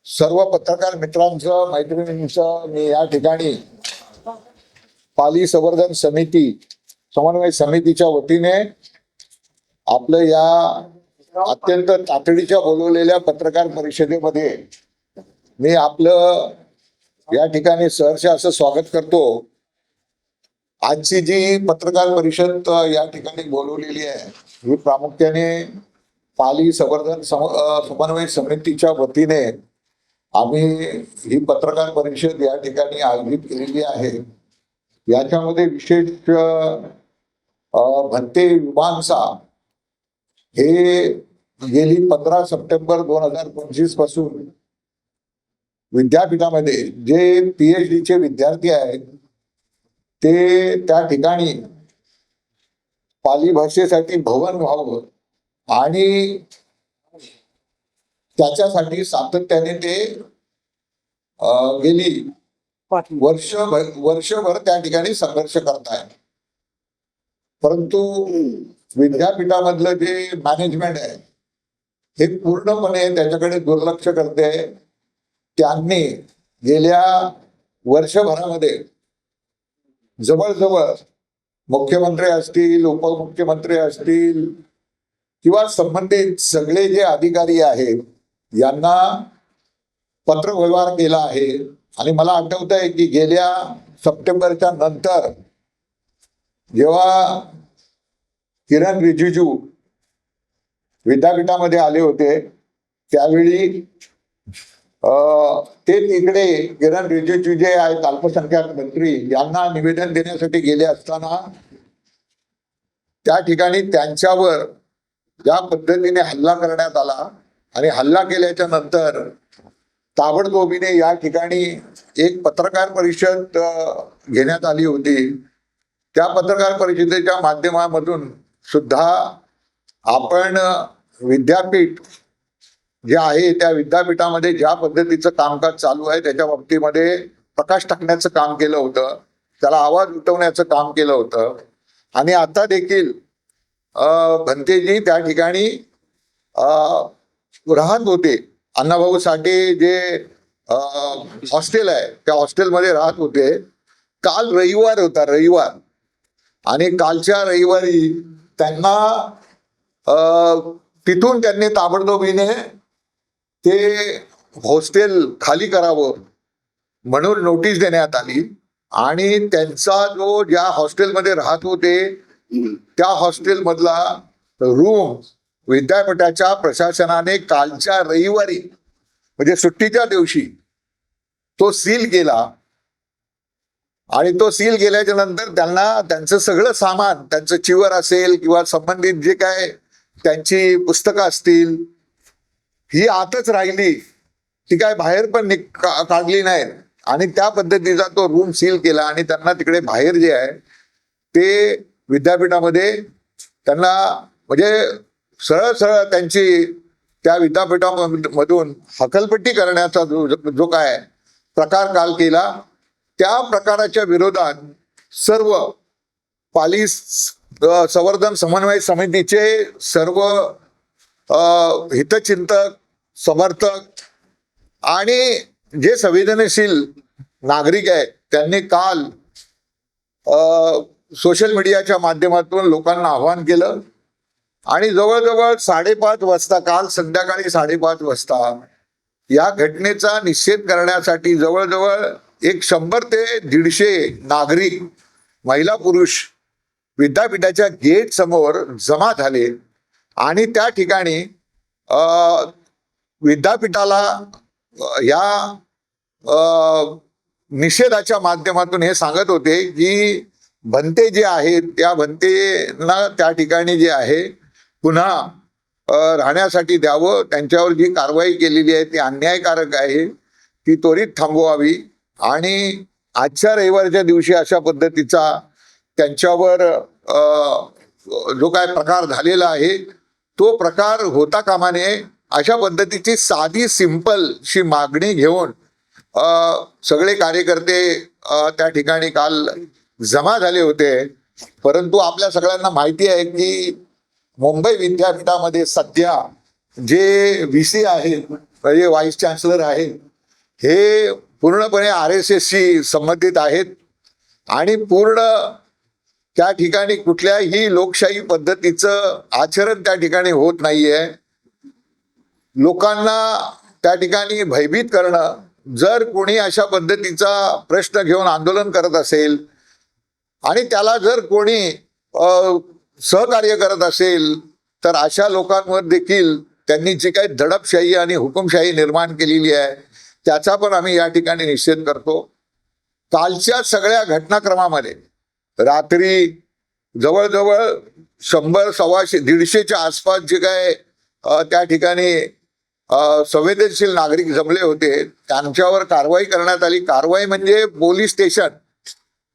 सर्व पत्रकार मित्रांचं मैत्रिणींचं मी या ठिकाणी पाली संवर्धन समिती समन्वय समितीच्या वतीने आपलं या अत्यंत तातडीच्या बोलवलेल्या पत्रकार परिषदेमध्ये मी आपलं या ठिकाणी सहर्ष असं स्वागत करतो। आजची जी पत्रकार परिषद या ठिकाणी बोलवलेली आहे ही प्रामुख्याने पाली संवर्धन समन्वय समितीच्या वतीने आम्ही ही पत्रकार परिषद या ठिकाणी आयोजित केलेली आहे। याच्यामध्ये विशेष भंते विमानसा हे गेली 15 सप्टेंबर 2025 पासून विद्यापीठामध्ये जे PhD चे विद्यार्थी आहेत ते त्या ठिकाणी पाली भाषेसाठी भवन व्हावं आणि त्याच्यासाठी सातत्याने ते गेली वर्षभर त्या ठिकाणी संघर्ष करतायत। परंतु विद्यापीठामधलं जे मॅनेजमेंट आहे हे पूर्णपणे त्याच्याकडे दुर्लक्ष करते। त्यांनी गेल्या वर्षभरामध्ये जवळजवळ मुख्यमंत्री असतील, उपमुख्यमंत्री असतील किंवा संबंधित सगळे जे अधिकारी आहेत यांना पत्रव्यवहार केला आहे। आणि मला आठवत आहे की गेल्या सप्टेंबरच्या नंतर जेव्हा किरण रिजिजू विद्यापीठामध्ये आले होते त्यावेळी ते तिकडे किरण रिजिजू जे आहेत अल्पसंख्याक मंत्री यांना निवेदन देण्यासाठी गेले असताना त्या ठिकाणी त्यांच्यावर ज्या पद्धतीने हल्ला करण्यात आला आणि हल्ला केल्याच्या नंतर ताबडतोबीने या ठिकाणी एक पत्रकार परिषद घेण्यात आली होती। त्या पत्रकार परिषदेच्या माध्यमामधून सुद्धा आपण विद्यापीठ जे आहे त्या विद्यापीठामध्ये ज्या पद्धतीचं कामकाज चालू आहे त्याच्या बाबतीमध्ये प्रकाश टाकण्याचं काम केलं होतं, त्याला आवाज उठवण्याचं काम केलं होतं। आणि आता देखील भंतेजी त्या ठिकाणी राहत होते। अण्णाभाऊ साठे जे हॉस्टेल आहे त्या हॉस्टेलमध्ये राहत होते। काल रविवार होता, रविवार, आणि कालच्या रविवारी त्यांना तिथून त्यांनी ताबडतोबीने ते हॉस्टेल खाली करावं म्हणून नोटीस देण्यात आली। आणि त्यांचा जो ज्या हॉस्टेलमध्ये राहत होते त्या हॉस्टेलमधला रूम विद्यापीठाच्या प्रशासनाने कालच्या रविवारी म्हणजे सुट्टीच्या दिवशी तो सील केला। आणि तो सील केल्याच्या नंतर त्यांना त्यांचं सगळं सामान, त्यांचं चिवर असेल किंवा संबंधित जे काय त्यांची पुस्तकं असतील ही आतच राहिली, ती काय बाहेर पण काढली नाहीत। आणि त्या पद्धतीचा तो रूम सील केला आणि त्यांना तिकडे बाहेर जे आहे ते विद्यापीठामध्ये त्यांना म्हणजे सरळ सरळ त्यांची त्या विद्यापीठामधून हकलपट्टी करण्याचा जो काय प्रकार काल केला त्या प्रकाराच्या विरोधात सर्व पाली संवर्धन समन्वय समितीचे सर्व हितचिंतक, समर्थक आणि जे संवेदनशील नागरिक आहेत त्यांनी काल सोशल मीडियाच्या माध्यमातून लोकांना आवाहन केलं। आणि जवळजवळ 5:30 वाजता, काल संध्याकाळी 5:30 वाजता या घटनेचा निषेध करण्यासाठी जवळजवळ 100 ते 150 नागरिक, महिला पुरुष विद्यापीठाच्या गेट समोर जमा झाले। आणि त्या ठिकाणी विद्यापीठाला या निषेधाच्या माध्यमातून हे सांगत होते की भंते जे आहेत त्या भंतेंना त्या ठिकाणी जे आहे पुन्हा राहण्यासाठी द्यावं, त्यांच्यावर जी कारवाई केलेली आहे ती अन्यायकारक आहे, ती त्वरित थांबवावी। आणि आजच्या रविवारच्या दिवशी अशा पद्धतीचा त्यांच्यावर जो काय प्रकार झालेला आहे तो प्रकार होता कामा नये, अशा पद्धतीची साधी सिंपल शी मागणी घेऊन सगळे कार्यकर्ते त्या ठिकाणी काल जमा झाले होते। परंतु आपल्या सगळ्यांना माहिती आहे की मुंबई विद्यापीठामध्ये सध्या जे VC आहेत म्हणजे व्हाईस चान्सलर आहेत हे पूर्णपणे RSSशी संबंधित आहेत आणि पूर्ण त्या ठिकाणी कुठल्याही लोकशाही पद्धतीचं आचरण त्या ठिकाणी होत नाहीये. लोकांना त्या ठिकाणी भयभीत करणं, जर कोणी अशा पद्धतीचा प्रश्न घेऊन आंदोलन करत असेल आणि त्याला जर कोणी सहकार्य करत असेल तर अशा लोकांवर देखील त्यांनी जी काही दडपशाही आणि हुकुमशाही निर्माण केलेली आहे त्याचा पण आम्ही या ठिकाणी निषेध करतो. कालच्या सगळ्या घटनाक्रमामध्ये रात्री जवळजवळ 100, 125, 150च्या आसपास जे काय त्या ठिकाणी संवेदनशील नागरिक जमले होते त्यांच्यावर कारवाई करण्यात आली. कारवाई म्हणजे पोलीस स्टेशन,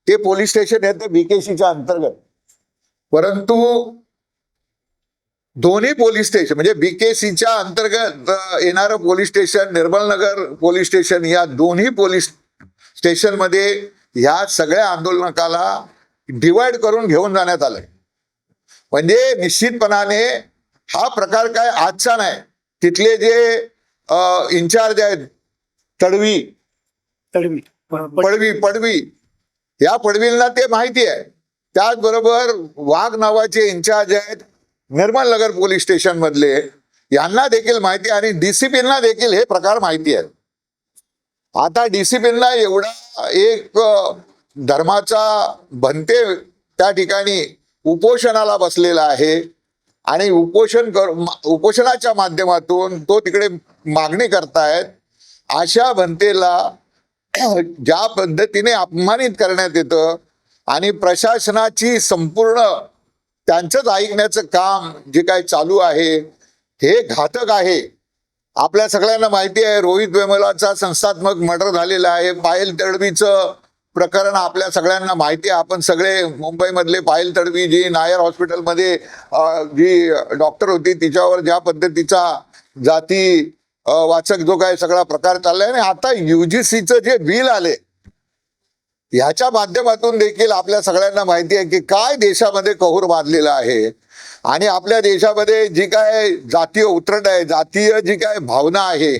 ते पोलीस स्टेशन आहे ते BKCच्या अंतर्गत, परंतु दोन्ही पोलीस स्टेशन म्हणजे BKCच्या अंतर्गत येणारं police station, Nirmalnagar police station, या दोन्ही पोलीस स्टेशन मध्ये ह्या सगळ्या आंदोलकाला डिवाइड करून घेऊन जाण्यात आलंय. म्हणजे निश्चितपणाने हा प्रकार काय आजचा नाही. तिथले जे इन्चार्ज आहेत पडवी या पडवींना ते माहिती आहे. त्याचबरोबर वाघ नावाचे इन्चार्ज आहेत निर्मलनगर पोलीस स्टेशन मधले, यांना देखील माहिती आणि DCPना देखील हे प्रकार माहिती आहे. आता DCPना एवढा एक धर्माचा भंते त्या ठिकाणी उपोषणाला बसलेला आहे आणि उपोषणाच्या माध्यमातून तो तिकडे मागणी करतायत. अशा भंतेला ज्या पद्धतीने अपमानित करण्यात येतं आणि प्रशासनाची संपूर्ण त्यांचंच ऐकण्याचं काम जे काय चालू आहे हे घातक आहे. आपल्या सगळ्यांना माहिती आहे रोहित वेमुलाचा संस्थात्मक मर्डर झालेला आहे. पायल तडवीचं प्रकरण आपल्या सगळ्यांना माहिती आहे. आपण सगळे मुंबईमधले पायल तडवी जी नायर हॉस्पिटलमध्ये जी डॉक्टर होती तिच्यावर ज्या पद्धतीचा जाती वाचक जो काय सगळा प्रकार चाललाय आणि आता UGCचं जे बिल आले ह्याच्या माध्यमातून देखील आपल्या सगळ्यांना माहिती आहे की काय देशामध्ये कहूर बांधलेला आहे आणि आपल्या देशामध्ये जी काय जातीय उतरट आहे, जातीय जी काय भावना आहे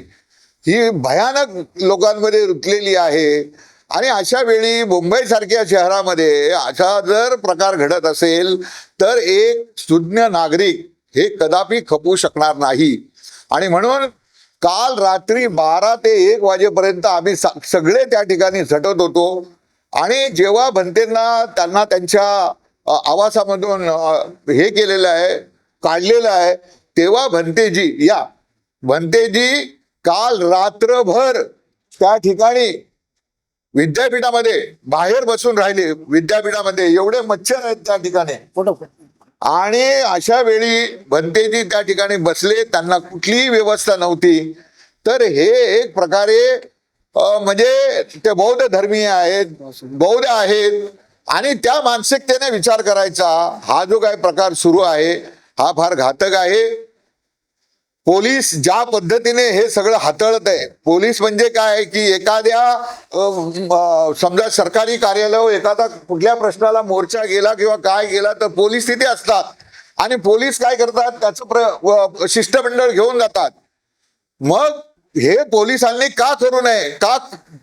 ही भयानक लोकांमध्ये रुतलेली आहे. आणि अशा वेळी मुंबई सारख्या शहरामध्ये अशा जर प्रकार घडत असेल तर एक सुज्ञ नागरिक हे कदापि खपू शकणार नाही. आणि म्हणून काल रात्री 12 ते 1 वाजेपर्यंत आम्ही सगळे त्या ठिकाणी झटत होतो आणि जेव्हा भंतेंना त्यांना त्यांच्या आवासामधून हे केलेलं आहे, काढलेलं आहे, तेव्हा भंतेजी काल रात्रभर त्या ठिकाणी विद्यापीठामध्ये बाहेर बसून राहिले. विद्यापीठामध्ये एवढे मच्छर आहेत त्या ठिकाणी आणि अशा वेळी भंतेजी त्या ठिकाणी बसले, त्यांना कुठलीही व्यवस्था नव्हती. तर हे एक प्रकारे म्हणजे ते बौद्ध धर्मीय आहेत, बौद्ध आहेत आणि त्या मानसिकतेने विचार करायचा. हा जो काय प्रकार सुरू आहे हा फार घातक आहे. पोलीस ज्या पद्धतीने हे सगळं हाताळत आहे, पोलीस म्हणजे काय की एखाद्या समजा सरकारी कार्यालय एखादा कुठल्या प्रश्नाला मोर्चा गेला किंवा काय गेला तर पोलीस तिथे असतात आणि पोलीस काय करतात त्याचं शिष्टमंडळ घेऊन जातात. मग हे पोलिसांनी का करू नये, का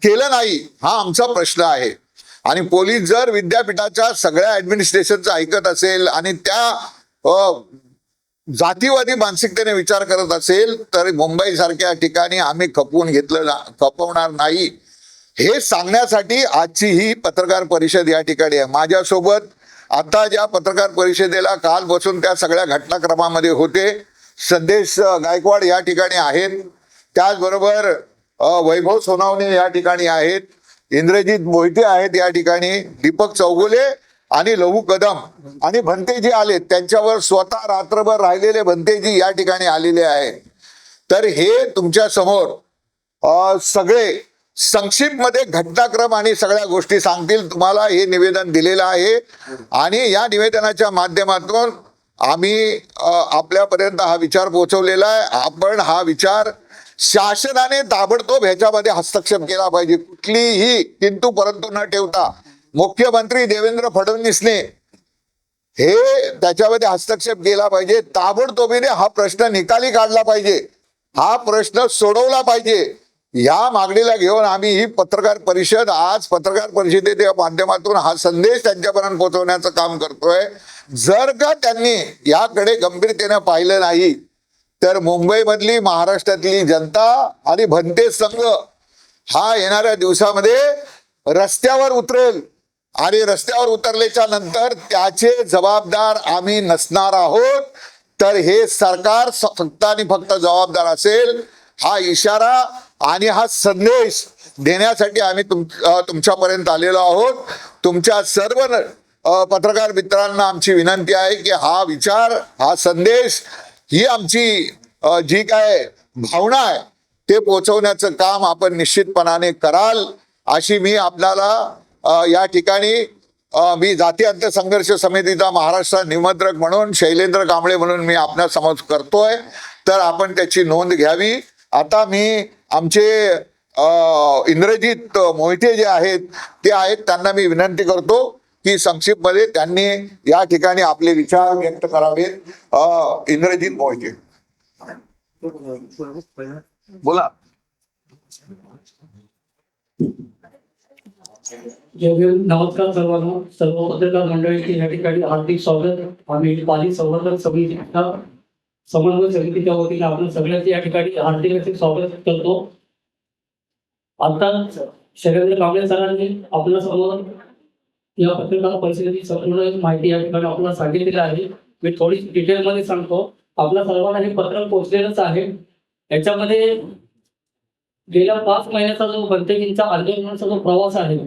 केलं नाही, हा आमचा प्रश्न आहे. आणि पोलीस जर विद्यापीठाच्या सगळ्या ऍडमिनिस्ट्रेशनचं ऐकत असेल आणि त्या जातीवादी मानसिकतेने विचार करत असेल तर मुंबई सारख्या ठिकाणी आम्ही खपवणार नाही हे सांगण्यासाठी आजची ही पत्रकार परिषद या ठिकाणी आहे. माझ्यासोबत आता ज्या पत्रकार परिषदेला काल बसून त्या सगळ्या घटनाक्रमामध्ये होते संदेश गायकवाड या ठिकाणी आहेत, त्याचबरोबर वैभव सोनावणे या ठिकाणी आहेत, इंद्रजित मोहिते आहेत या ठिकाणी, दीपक चौगुले आणि लहू कदम आणि भंतेजी आले, त्यांच्यावर स्वतः रात्रभर राहिलेले भंतेजी या ठिकाणी आलेले आहेत. तर हे तुमच्या समोर सगळे संक्षिप्त मध्ये घटनाक्रम आणि सगळ्या गोष्टी सांगतील. तुम्हाला हे निवेदन दिलेलं आहे आणि या निवेदनाच्या माध्यमातून आम्ही आपल्यापर्यंत हा विचार पोहोचवलेला आहे. आपण हा विचार शासनाने ताबडतोब ह्याच्यामध्ये हस्तक्षेप केला पाहिजे. कुठलीही किंतु परंतु न ठेवता मुख्यमंत्री देवेंद्र फडणवीसने हे त्याच्यामध्ये हस्तक्षेप केला पाहिजे. ताबडतोबीने हा प्रश्न निकाली काढला पाहिजे. हा प्रश्न सोडवला पाहिजे. या मागणीला घेऊन आम्ही ही पत्रकार परिषद, आज पत्रकार परिषदेच्या माध्यमातून हा संदेश त्यांच्यापर्यंत पोहोचवण्याचं काम करतोय. जर का त्यांनी याकडे गंभीरतेने पाहिलं नाही तर मुंबईमधली, महाराष्ट्रातली जनता आणि भंते संघ हा येणाऱ्या दिवसामध्ये रस्त्यावर उतरेल आणि रस्त्यावर उतरल्याच्या नंतर त्याचे जबाबदार आम्ही नसणार आहोत. तर हे सरकार फक्त आणि फक्त जबाबदार असेल. हा इशारा आणि हा संदेश देण्यासाठी आम्ही तुमच्यापर्यंत आलेलो आहोत. तुमच्या सर्व पत्रकार मित्रांना आमची विनंती आहे की हा विचार, हा संदेश, ही आमची जी काय भावना आहे ते पोहोचवण्याचं काम आपण निश्चितपणाने कराल अशी मी आपल्याला या ठिकाणी मी जाती अंत संघर्ष समितीचा महाराष्ट्र निमंत्रक म्हणून, शैलेंद्र कांबळे म्हणून मी आपल्या समोर करतोय. तर आपण त्याची नोंद घ्यावी. आता मी आमचे इंद्रजित मोहिते जे आहेत ते आहेत, त्यांना मी विनंती करतो की संक्षिप्तमध्ये त्यांनी या ठिकाणी आपले विचार व्यक्त करावेत. इंद्रजित मोहिते, बोला. नमस्कार सर्वांना. सर्व पत्रकार मंडळीचे या ठिकाणी हार्दिक स्वागत. आम्ही पाली संवर्धन समितीच्या समन्वय समितीच्या वतीने आपण सगळ्यांचे या ठिकाणी हार्दिक असे स्वागत करतो. आता शैलेंद्र कांबळे सरांनी आपल्या समोर या पत्रकार परिषदेची संपूर्ण माहिती या ठिकाणी आपल्याला सांगितलेली आहे. मी थोडी डिटेलमध्ये सांगतो. आपल्या सर्वांना हे पत्र पोहोचलेलंच आहे. याच्यामध्ये गेल्या 5 महिन्याचा जो भंतेजींचा आंदोलनाचा जो प्रवास आहे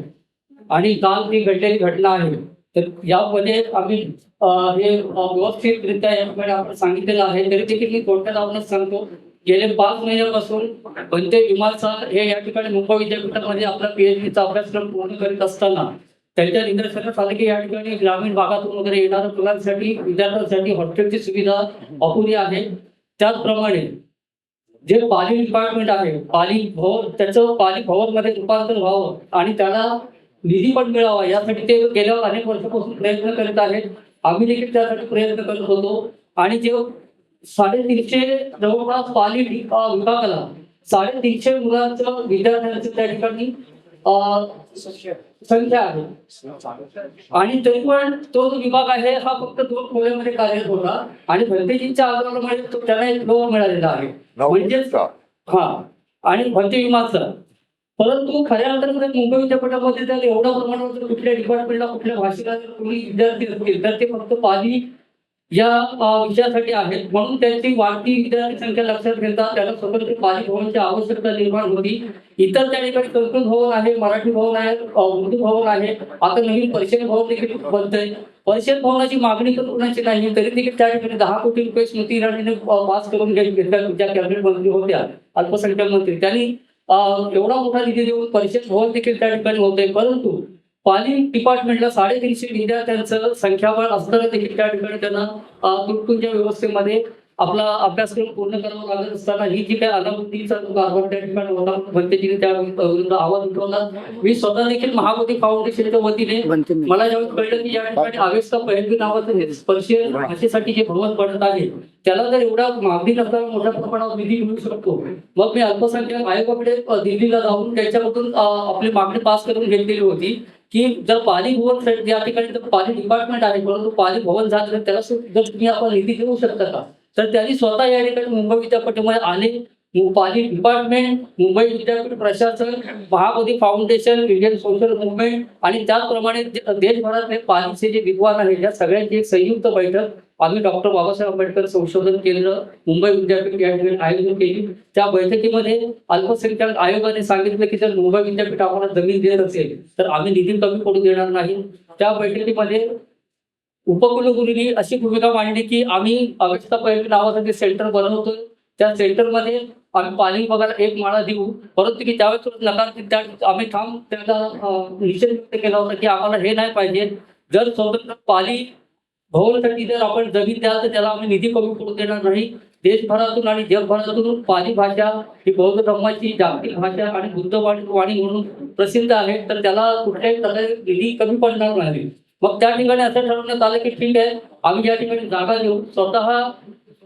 आणि काल ती घडलेली घटना आहे, तर यामध्ये आम्ही हे व्यवस्थितरित्या या ठिकाणी आपण सांगितलेलं आहे. तरी देखील मी थोडक्यात आपल्याला सांगतो. गेले 5 महिन्यापासून भंते विमाल सर हे या ठिकाणी मुंबई विद्यापीठामध्ये आपला PhDचा अभ्यासक्रम पूर्ण करीत असताना त्यांच्या निदर्शनास आलं की या ठिकाणी ग्रामीण भागातून वगैरे येणाऱ्या मुलांसाठी, विद्यार्थ्यांसाठी हॉस्टेलची सुविधा अपुरी आहे. त्याचप्रमाणे जे पाली डिपार्टमेंट आहे, पाली भवन, त्याचं पाली भवनमध्ये रूपांतर व्हावं आणि त्याला निधी पण मिळावा यासाठी ते गेल्या अनेक वर्षापासून प्रयत्न करत आहेत. आम्ही देखील त्यासाठी प्रयत्न करत होतो. आणि जे 350 जवळपास पाली विभागाला 350 मुलांचं, विद्यार्थ्यांचं त्या ठिकाणी संख्या आहे. आणि तरी पण तो जो विभाग आहे हा फक्त 2 खोल्यामध्ये कार्यरत होता आणि भंतेजींच्या आंदोलनामुळे त्याला एक लोन मिळालेला आहे. म्हणजेच आणि भंते विमाल सर, परंतु खऱ्या अर्थामध्ये मुंबई विद्यापीठामध्ये जर एवढ्या प्रमाणावर कुठल्या डिपार्टमेंटला, कुठल्या भाषेला जर कोणी विद्यार्थी असतील तर ते फक्त पाली या विषयासाठी आहेत. म्हणून त्यांची वाढती विद्यार्थी संख्या लक्षात घेता त्याला स्वतंत्र पाली भवनची आवश्यकता निर्माण होती. इतर त्या ठिकाणी संस्कृत भवन आहे, मराठी भवन आहे, उर्दू भवन आहे. आता नवीन पर्शियन भवन देखील बनतंय. पर्शियन भवनाची मागणी तर कोणाची नाही, तरी देखील त्या ठिकाणी 10 कोटी रुपये स्मृती इराणीने पास करून घेतल्या. ज्या कॅबिनेट मंत्री होत्या, अल्पसंख्याक मंत्री, त्यांनी एवढा मोठा निधी देऊन पर्शियन भवन देखील त्या ठिकाणी होते. परंतु पाली डिपार्टमेंटला 350 विद्यार्थ्यांचं संख्याबळ असताना देखील त्या ठिकाणी त्यांना तुटपुंच्या व्यवस्थेमध्ये आपला अभ्यासक्रम पूर्ण करावा लागत असताना ही जी काही अनावृत्तीचा कारभार त्या ठिकाणी होता, भंतेजीने त्या विरुद्ध आवाज उठवला. मी स्वतः देखील महाबोधी फाउंडेशनच्या वतीने मला ज्यावेळेस कळलं की या ठिकाणी आवेस्ता पहलवी नावाचं स्पर्शीय भाषेसाठी जे भवन बनत आहे त्याला जर एवढा मागणी नसताना मोठ्या प्रमाणात निधी मिळू शकतो, मग मी अल्पसंख्याक आयोगाकडे दिल्लीला जाऊन त्याच्यामधून आपली मागणी पास करून घेतलेली होती की जर पाली भवन या ठिकाणी जर पाली डिपार्टमेंट आहे परंतु पाली भवन झालं तर त्याला जर तुम्ही आपण निधी देऊ शकता का. तर त्यांनी स्वतः या ठिकाणी मुंबई विद्यापीठामध्ये आले. पाली डिपार्टमेंट, मुंबई विद्यापीठ प्रशासन, Mahabodhi foundation, Indian social movement आणि त्याचप्रमाणे देशभरातले पालीचे जे विद्वान आहेत या सगळ्यांची एक संयुक्त बैठक आम्ही डॉक्टर बाबासाहेब आंबेडकर संशोधन केंद्र मुंबई विद्यापीठ या ठिकाणी आयोजन केली. त्या बैठकीमध्ये अल्पसंख्याक आयोगाने सांगितलं की जर मुंबई विद्यापीठ आम्हाला जमीन देत असेल तर आम्ही निधी कमी पडू देणार नाही. त्या बैठकीमध्ये उपकुलगुरूंनी अशी भूमिका मांडली की आम्ही अवेस्ता पहलवी नावाचं जे सेंटर बनवतोय त्या सेंटरमध्ये आम्ही पाली विभागाला 1 माळा देऊ, परंतु की त्यावेळेस नकार त्या आम्ही ठाम त्याला निषेध व्यक्त केला होता की आम्हाला हे नाही पाहिजे. जर स्वतंत्र पाली भवनसाठी जर आपण जमीन द्याल तर त्याला आम्ही निधी कमी पडू देणार नाही. देशभरातून आणि जगभरातून पाली भाषा ही बौद्ध धर्माची जागतिक भाषा आणि बुद्धवाणी म्हणून प्रसिद्ध आहे, तर त्याला कुठल्याही प्रकारे निधी कमी पडणार नाही. मग त्या ठिकाणी असं ठरवण्यात आलं की ठीक आहे, आम्ही या ठिकाणी जागा देऊ. स्वतः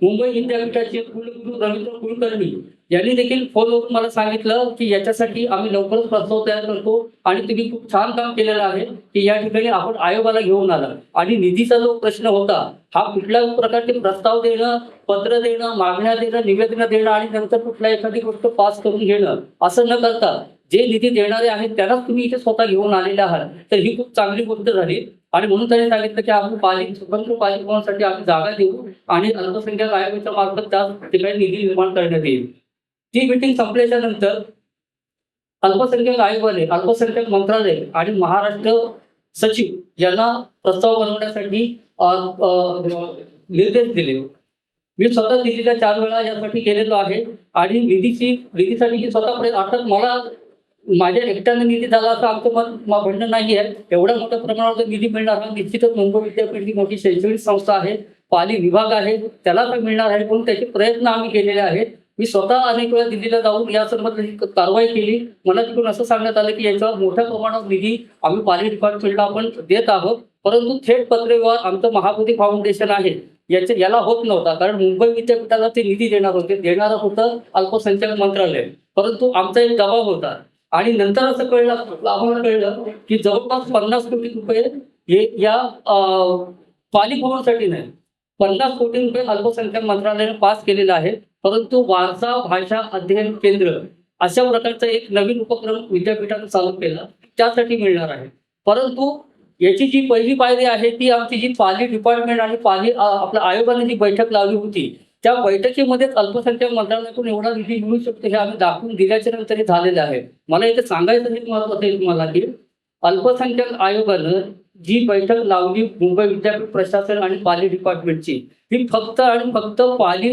मुंबई विद्यापीठाचे कुलगुरू रवींद्र कुलकर्णी यांनी देखील फोनवरून मला सांगितलं की याच्यासाठी आम्ही लवकरच प्रस्ताव तयार करतो आणि तुम्ही खूप छान काम केलेलं आहे की या ठिकाणी आपण आयोगाला घेऊन आला. आणि निधीचा जो प्रश्न होता हा कुठल्याही प्रकारचे प्रस्ताव देणं, पत्र देणं, मागण्या देणं, निवेदनं देणं आणि नंतर कुठल्या एखादी गोष्ट पास करून घेणं असं न करता जे निधी देणारे आहेत त्यांनाच तुम्ही इथे स्वतः घेऊन आलेले आहात, तर ही खूप चांगली गोष्ट झाली. आणि म्हणून त्यांनी सांगितलं की आपण स्वतंत्र पालिका भवनासाठी आम्ही जागा देऊ आणि अल्पसंख्याक आयोगाच्या मार्फत त्या ठिकाणी निधी निर्माण करण्यात येईल. ती मीटिंग संपल्याच्या नंतर अल्पसंख्याक आयोगाने अल्पसंख्याक मंत्रालय आणि महाराष्ट्र सचिव यांना प्रस्ताव बनवण्यासाठी निर्देश दिले. मी स्वतः दिल्लीला 4 वेळा यासाठी गेलेलो आहे आणि निधीसाठी स्वतः अर्थात मला माझ्या एकट्याने निधी झाला असं आमचं म्हणणं नाही आहे. एवढ्या मोठ्या प्रमाणावर निधी मिळणार हा निश्चितच मुंबई विद्यापीठ ही मोठी शैक्षणिक संस्था आहे, पाली विभाग आहे, त्याला काय मिळणार आहे, म्हणून त्याचे प्रयत्न आम्ही केलेले आहेत. मी स्वतः अनेक वेळा दिल्लीला जाऊन या संदर्भात कारवाई केली. मला तिकडून असं सांगण्यात आलं की याच्यावर मोठ्या प्रमाणावर निधी आम्ही पाली डिपार्टमेंटला आपण देत आहोत, परंतु थेट पत्रव्यवहार आमचं महाबोधी फाउंडेशन आहे याला होत नव्हता, कारण मुंबई विद्यापीठाला ते निधी देणारं होतं अल्पसंख्याक मंत्रालय, परंतु आमचा एक दबाव होता. आणि नंतर असं आम्हाला कळलं की जवळपास 50 कोटी रुपये हे या पाली भवनासाठी नाही, 50 कोटी रुपये अल्पसंख्याक मंत्रालयाने पास केलेलं आहे, परंतु वारसा भाषा अध्ययन केंद्र अशा प्रकारचा एक नवीन उपक्रम विद्यापीठाने चालू केला त्यासाठी मिळणार आहे. परंतु याची जी पहिली पायरी आहे ती आमची जी पाली डिपार्टमेंट आणि पाली आपल्या आयोगाने जी बैठक लावली होती त्या बैठकीमध्येच अल्पसंख्याक मंत्रालयातून एवढा निधी मिळू शकतो हे आम्ही दाखवून दिल्याच्या नंतर हे झालेलं आहे. मला इथे सांगायचं हे महत्त्वाचं आहे तुम्हाला की अल्पसंख्याक आयोगानं जी बैठक लावली मुंबई विद्यापीठ प्रशासन आणि पाली डिपार्टमेंटची, ही फक्त आणि फक्त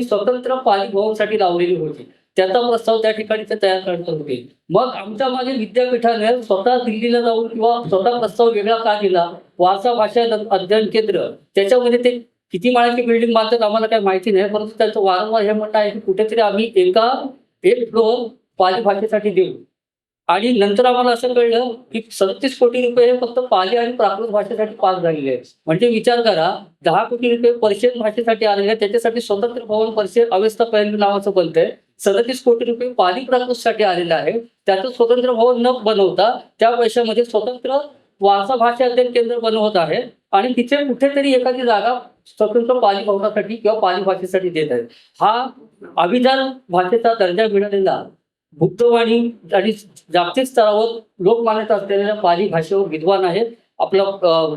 स्वतंत्र पाली भवनसाठी लावलेली होती. त्याचा प्रस्ताव त्या ठिकाणी ते तयार करत होते. मग आमच्या मागे विद्यापीठाने स्वतः दिल्लीला जाऊन किंवा स्वतः प्रस्ताव वेगळा का दिला, वारसा भाषा अध्ययन केंद्र त्याच्यामध्ये ते किती माळ्याची बिल्डिंग बांधतात आम्हाला काही माहिती नाही, परंतु त्यांचं वारंवार हे म्हणणं आहे की कुठेतरी आम्ही एक फ्लोअर पाली भाषेसाठी देऊ. आणि नंतर आम्हाला असं कळलं की 37 कोटी रुपये हे फक्त पाली आणि प्राकृत भाषेसाठी पास झालेले आहेत. म्हणजे विचार करा, 10 कोटी रुपये पर्शियन भाषेसाठी आलेले आहेत, त्याच्यासाठी स्वतंत्र भवन पर्शियन अवस्था पहिलं नावाचं बनतंय. 37 कोटी रुपये पाली प्राकृतसाठी आलेले आहे. त्याचं स्वतंत्र भवन न बनवता त्या पैशामध्ये स्वतंत्र वारसा भाषा अध्ययन केंद्र बनवत आहे आणि तिथे कुठेतरी एखादी जागा स्वतंत्र पाली भवनासाठी किंवा पाली भाषेसाठी देत आहे. हा अभिजात भाषेचा दर्जा मिळालेला बुद्धवाणी आणि जागतिक स्तरावर लोकमान्यता असलेल्या पाली भाषेवर विद्वान आहे. आपलं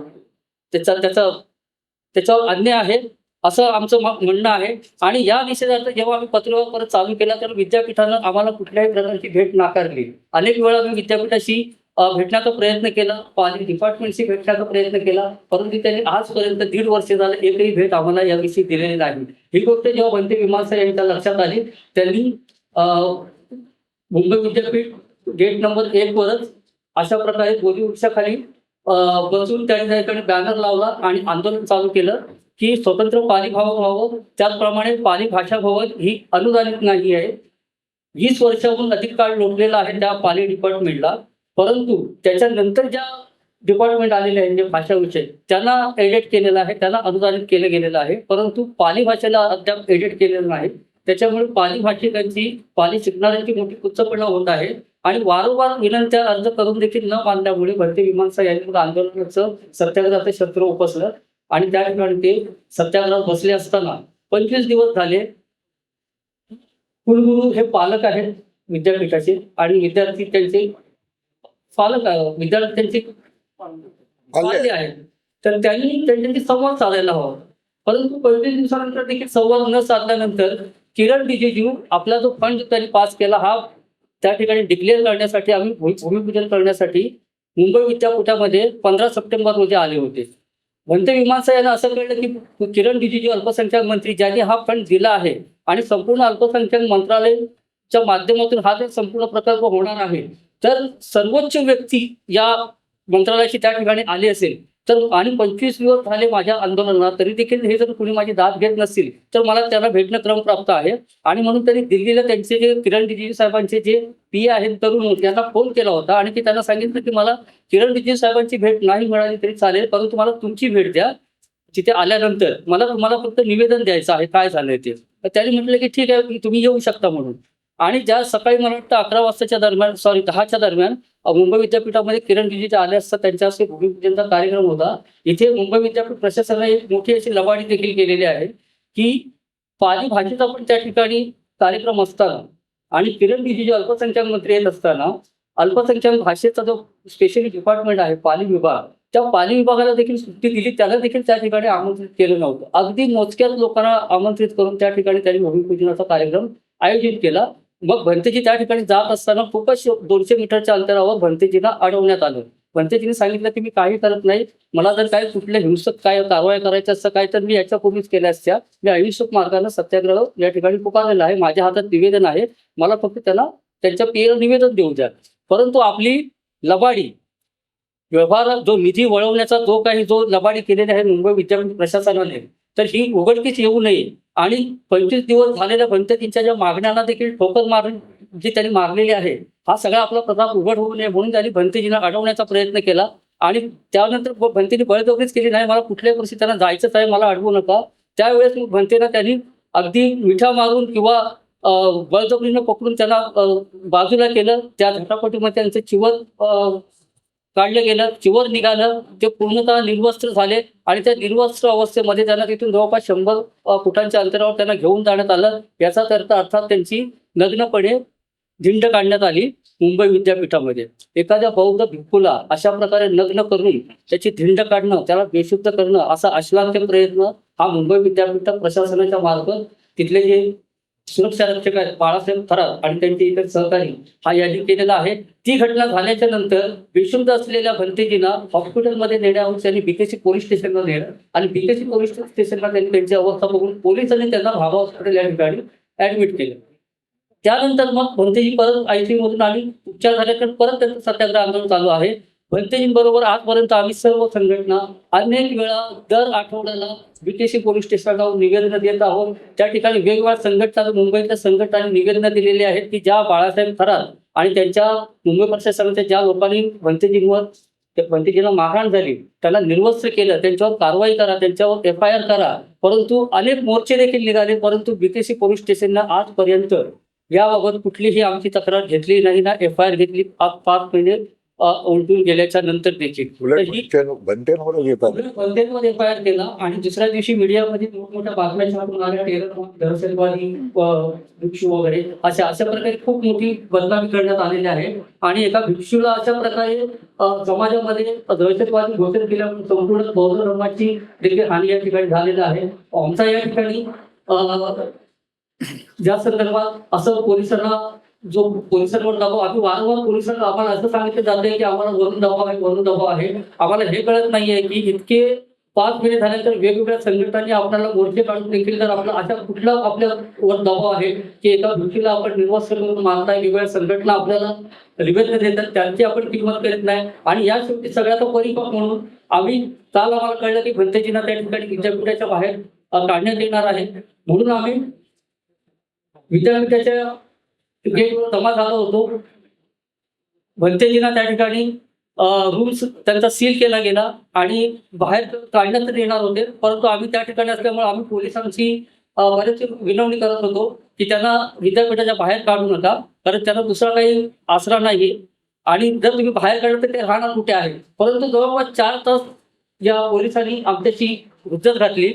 त्याच्यावर अन्याय आहे असं आमचं म्हणणं आहे. आणि या निषेधार्थ जेव्हा आम्ही पत्रव्यवहार परत चालू केला तर विद्यापीठानं आम्हाला कुठल्याही प्रकारची भेट नाकारली. अनेक वेळा मी विद्यापीठाशी भेटण्याचा प्रयत्न केला, पाली डिपार्टमेंटशी भेटण्याचा प्रयत्न केला, परंतु त्यांनी आजपर्यंत 1.5 वर्ष झालं एकही भेट आम्हाला याविषयी दिलेली नाही. ही गोष्ट जेव्हा बनते विमानसा यांच्या लक्षात आली, त्यांनी मुंबई विद्यापीठ गेट नंबर 1 वरच अशा प्रकारे बोली वृक्षाखाली बसून त्या ठिकाणी बॅनर लावला आणि आंदोलन चालू केलं की स्वतंत्र पाली भवन व्हावं. त्याचप्रमाणे पाली भाषा भवन ही अनुदानित नाही आहे. 20 वर्षाहून अधिक काळ लोटलेला आहे त्या पाली डिपार्टमेंटला, परंतु त्याच्यानंतर ज्या डिपार्टमेंट आलेले आहेत जे भाषा विषय त्यांना एडिट केलेलं आहे, त्यांना अनुदानित केलं गेलेलं आहे, परंतु पाली भाषेला अद्याप एडिट केलेलं नाही. त्याच्यामुळे पाली भाषिकांची पाली शिकणाऱ्यांची मोठी कुचपणा होत आहे आणि वारंवार विनंत्या अर्ज करून देखील न मानल्यामुळे भारतीय विमानसा यांनी आंदोलनाचं सत्याग्रहाचं शस्त्र उपसलं आणि त्या ठिकाणी ते सत्याग्रहात बसले असताना 25 दिवस झाले. कुलगुरू हे पालक आहेत विद्यापीठाचे आणि विद्यार्थी त्यांचे विद्यार्थ्यांचे पालक आहेत, तर त्यांनी त्यांच्याशी संवाद साधायला हवा. परंतु 25 दिवसानंतर देखील संवाद न साधल्यानंतर किरण रिजिजू आपला जो फंड त्यांनी पास केला हा त्या ठिकाणी डिक्लेअर करण्यासाठी आम्ही भूमिपूजन करण्यासाठी मुंबई विद्यापीठामध्ये 15 सप्टेंबर रोजी आले होते. भारतीय विमानसा यांना असं कळलं की किरण रिजिजू अल्पसंख्याक मंत्री ज्यांनी हा फंड दिला आहे आणि संपूर्ण अल्पसंख्याक मंत्रालयाच्या माध्यमातून हा जर संपूर्ण प्रकल्प होणार आहे तर सर्वोच्च व्यक्ती या मंत्रालयाची त्या ठिकाणी आली असेल तर आणि 25 दिवस झाले माझ्या आंदोलनाला तरी देखील हे जर कुणी माझी दाद घेत नसतील तर मला त्यांना भेटणं क्रमप्राप्त आहे. आणि म्हणून त्यांनी दिल्लीला त्यांचे जे किरण रिजिजू साहेबांचे जे पीए आहेत तरुण त्यांना फोन केला होता आणि त्यांना सांगितलं की मला किरण रिजिजू साहेबांची भेट नाही मिळाली तरी चालेल, परंतु मला तुमची भेट द्या. तिथे आल्यानंतर मला फक्त निवेदन द्यायचं आहे काय झालंय ते. तर त्यांनी म्हटलं की ठीक आहे तुम्ही येऊ शकता म्हणून. आणि ज्या सकाळी मला वाटतं 11 वाजताच्या दरम्यान 10च्या दरम्यान मुंबई विद्यापीठामध्ये किरण रिजिजू आले असता त्यांच्या हस्ते भूमिपूजनचा कार्यक्रम होता. इथे मुंबई विद्यापीठ प्रशासनाने एक मोठी अशी लबाडी देखील केलेली आहे की पाली भाषेचा पण त्या ठिकाणी कार्यक्रम असताना आणि किरण रिजिजू अल्पसंख्याक मंत्री येत असताना अल्पसंख्याक भाषेचा जो स्पेशली डिपार्टमेंट आहे पाली विभाग, त्या पाली विभागाला देखील सुट्टी दिली, त्याला देखील त्या ठिकाणी आमंत्रित केलं नव्हतं. अगदी मोजक्याच लोकांना आमंत्रित करून त्या ठिकाणी त्यांनी भूमिपूजनाचा कार्यक्रम आयोजित केला. मग भंतेजी त्या ठिकाणी जात असताना खूपच 200 मीटरच्या अंतरावर भंतेजींना अडवण्यात आलं. भंतेजींनी सांगितलं की मी काही करत नाही, मला जर काही कुठल्या हिंसक काय कारवाया करायच्या असतं काय तर मी याच्यापूर्वीच केल्या असत्या. मी अहिंसक मार्गाने सत्याग्रह या ठिकाणी पुकारलेला आहे, माझ्या हातात निवेदन आहे, मला फक्त त्यांना त्यांच्या पेर निवेदन देऊ द्या. परंतु आपली लबाडी व्यवहार जो निधी वळवण्याचा जो लबाडी केलेला आहे मुंबई विद्यापीठ प्रशासनाने, तर ही उघडकीस येऊ नये आणि 25 दिवस झालेल्या भंतेजींच्या ज्या मागण्यांना देखील ठोकर मारून जी त्यांनी मागलेली आहे, हा सगळा आपला प्रताप उघड होऊ नये म्हणून त्यांनी भंतेजींना अडवण्याचा प्रयत्न केला. आणि त्यानंतर भंतेनी बळजबरीच केली, नाही मला कुठल्याही परिस्थितीत त्यांना जायचंच आहे, मला अडवू नका. त्यावेळेस मग भंतेला त्यांनी अगदी मिठा मारून किंवा बळजबरीनं पकडून त्यांना बाजूला केलं. त्या झटापटीमध्ये त्यांचं चिवर काढलं गेलं, चिवर निघालं, ते पूर्णतः निर्वस्त्र झाले आणि त्या निर्वस्त्र अवस्थेमध्ये त्यांना तिथून जवळपास 100 फुटांच्या अंतरावर त्यांना घेऊन जाण्यात आलं. याचाच अर्थ अर्थात त्यांची नग्नपणे धिंड काढण्यात आली मुंबई विद्यापीठामध्ये. एखाद्या बौद्ध भिक्खूला अशा प्रकारे नग्न करून त्याची धिंड काढणं, त्याला बेशुद्ध करणं, असा अश्लाघ्य प्रयत्न हा मुंबई विद्यापीठ प्रशासनाच्या मार्फत तिथले जे सुरक्षा रक्षक आहेत बाळासाहेब थरात आणि त्यांचे इतर सहकारी हा यांनी केलेला आहे. ती घटना झाल्याच्या नंतर बेशुद्ध असलेल्या भंतेजींना हॉस्पिटलमध्ये नेण्यावर त्यांनी बीकेसी पोलीस स्टेशनला नेलं आणि बीकेसी पोलीस स्टेशनला त्यांनी त्यांची अवस्था बघून पोलिसांनी त्यांना भाभा हॉस्पिटल या ठिकाणी ऍडमिट केलं. त्यानंतर मग भंतेजी परत ICU मधून आणि उपचार झाल्यानंतर परत त्यांचं सत्याग्रह आंदोलन चालू आहे. भंतेजींबरोबर आजपर्यंत आम्ही सर्व संघटना अनेक वेळा दर आठवड्याला बीकेसी पोलीस स्टेशनला जाऊन निवेदनं देत आहोत. त्या ठिकाणी वेगवेगळ्या संघटना मुंबईतल्या संघटनांनी निवेदनं दिलेली आहेत की ज्या बाळासाहेब थरात आणि त्यांच्या मुंबई प्रशासनाच्या ज्या लोकांनी भंतेजींना मारहाण झाली, त्याला निर्वस्त्र केलं, त्यांच्यावर कारवाई करा, त्यांच्यावर FIR करा. परंतु अनेक मोर्चे देखील निघाले, परंतु बीकेसी पोलीस स्टेशननं आजपर्यंत याबाबत कुठलीही आमची तक्रार घेतली नाही ना FIR घेतली. 5 महिने उलटून गेल्याच्या नंतर देखील भंतेंवर येतात. भंतेंवर FIR केला आणि दुसऱ्या दिवशी मीडियामध्ये मोठमोठ्या बातम्या छापून आल्या, टेरर दहशतवादी भिक्षू वगैरे अशा प्रकारे खूप मोठी बदनामी करण्यात आलेली आहे. आणि एका भिक्षूला अशा प्रकारे समाजामध्ये दहशतवादी घोषित केल्यामुळे संपूर्ण बौद्ध धर्माची देखील हानी या ठिकाणी झालेली आहे. आमचा या ठिकाणी ज्या संदर्भात असं पोलिसांवर दबाव, आम्ही वारंवार पोलिसांना आम्हाला असं सांगितलं जातंय की आम्हाला वरून दबाव आहे. आम्हाला हे कळत नाहीये की इतके 5 महिने झाल्यानंतर वेगवेगळ्या संघटनांनी आपल्याला मोर्चे काढून देखील जर आपला अशा कुठला आपल्यावर दबाव आहे की एका व्यक्तीला आपण निर्वस्त्र करून मारताय, वेगवेगळ्या संघटना आपल्याला निवेदन देतात, त्यांची आपण किंमत करत नाही. आणि या शेवटी सगळ्याचा परिपाक म्हणून आम्ही काल आम्हाला कळलं की भंतेजींना त्या ठिकाणी विद्यापीठाच्या बाहेर काढण्यात येणार आहे. म्हणून आम्ही विद्यापीठाच्या गेटवर जमा झालो होतो. भंतेजींना त्या ठिकाणी रूम्स त्यांचा सील केला गेला आणि बाहेर काढण्यात तर येणार होते, परंतु आम्ही त्या ठिकाणी असल्यामुळे आम्ही पोलिसांची बरेच विनवणी करत होतो की त्यांना विद्यापीठाच्या बाहेर काढू नका, कारण त्यांना दुसरा काही आसरा नाही आणि जर तुम्ही बाहेर काढलं तर ते राहणार कुठे आहे. परंतु जवळपास 4 तास या पोलिसांनी आमच्याशी हुज्जत घातली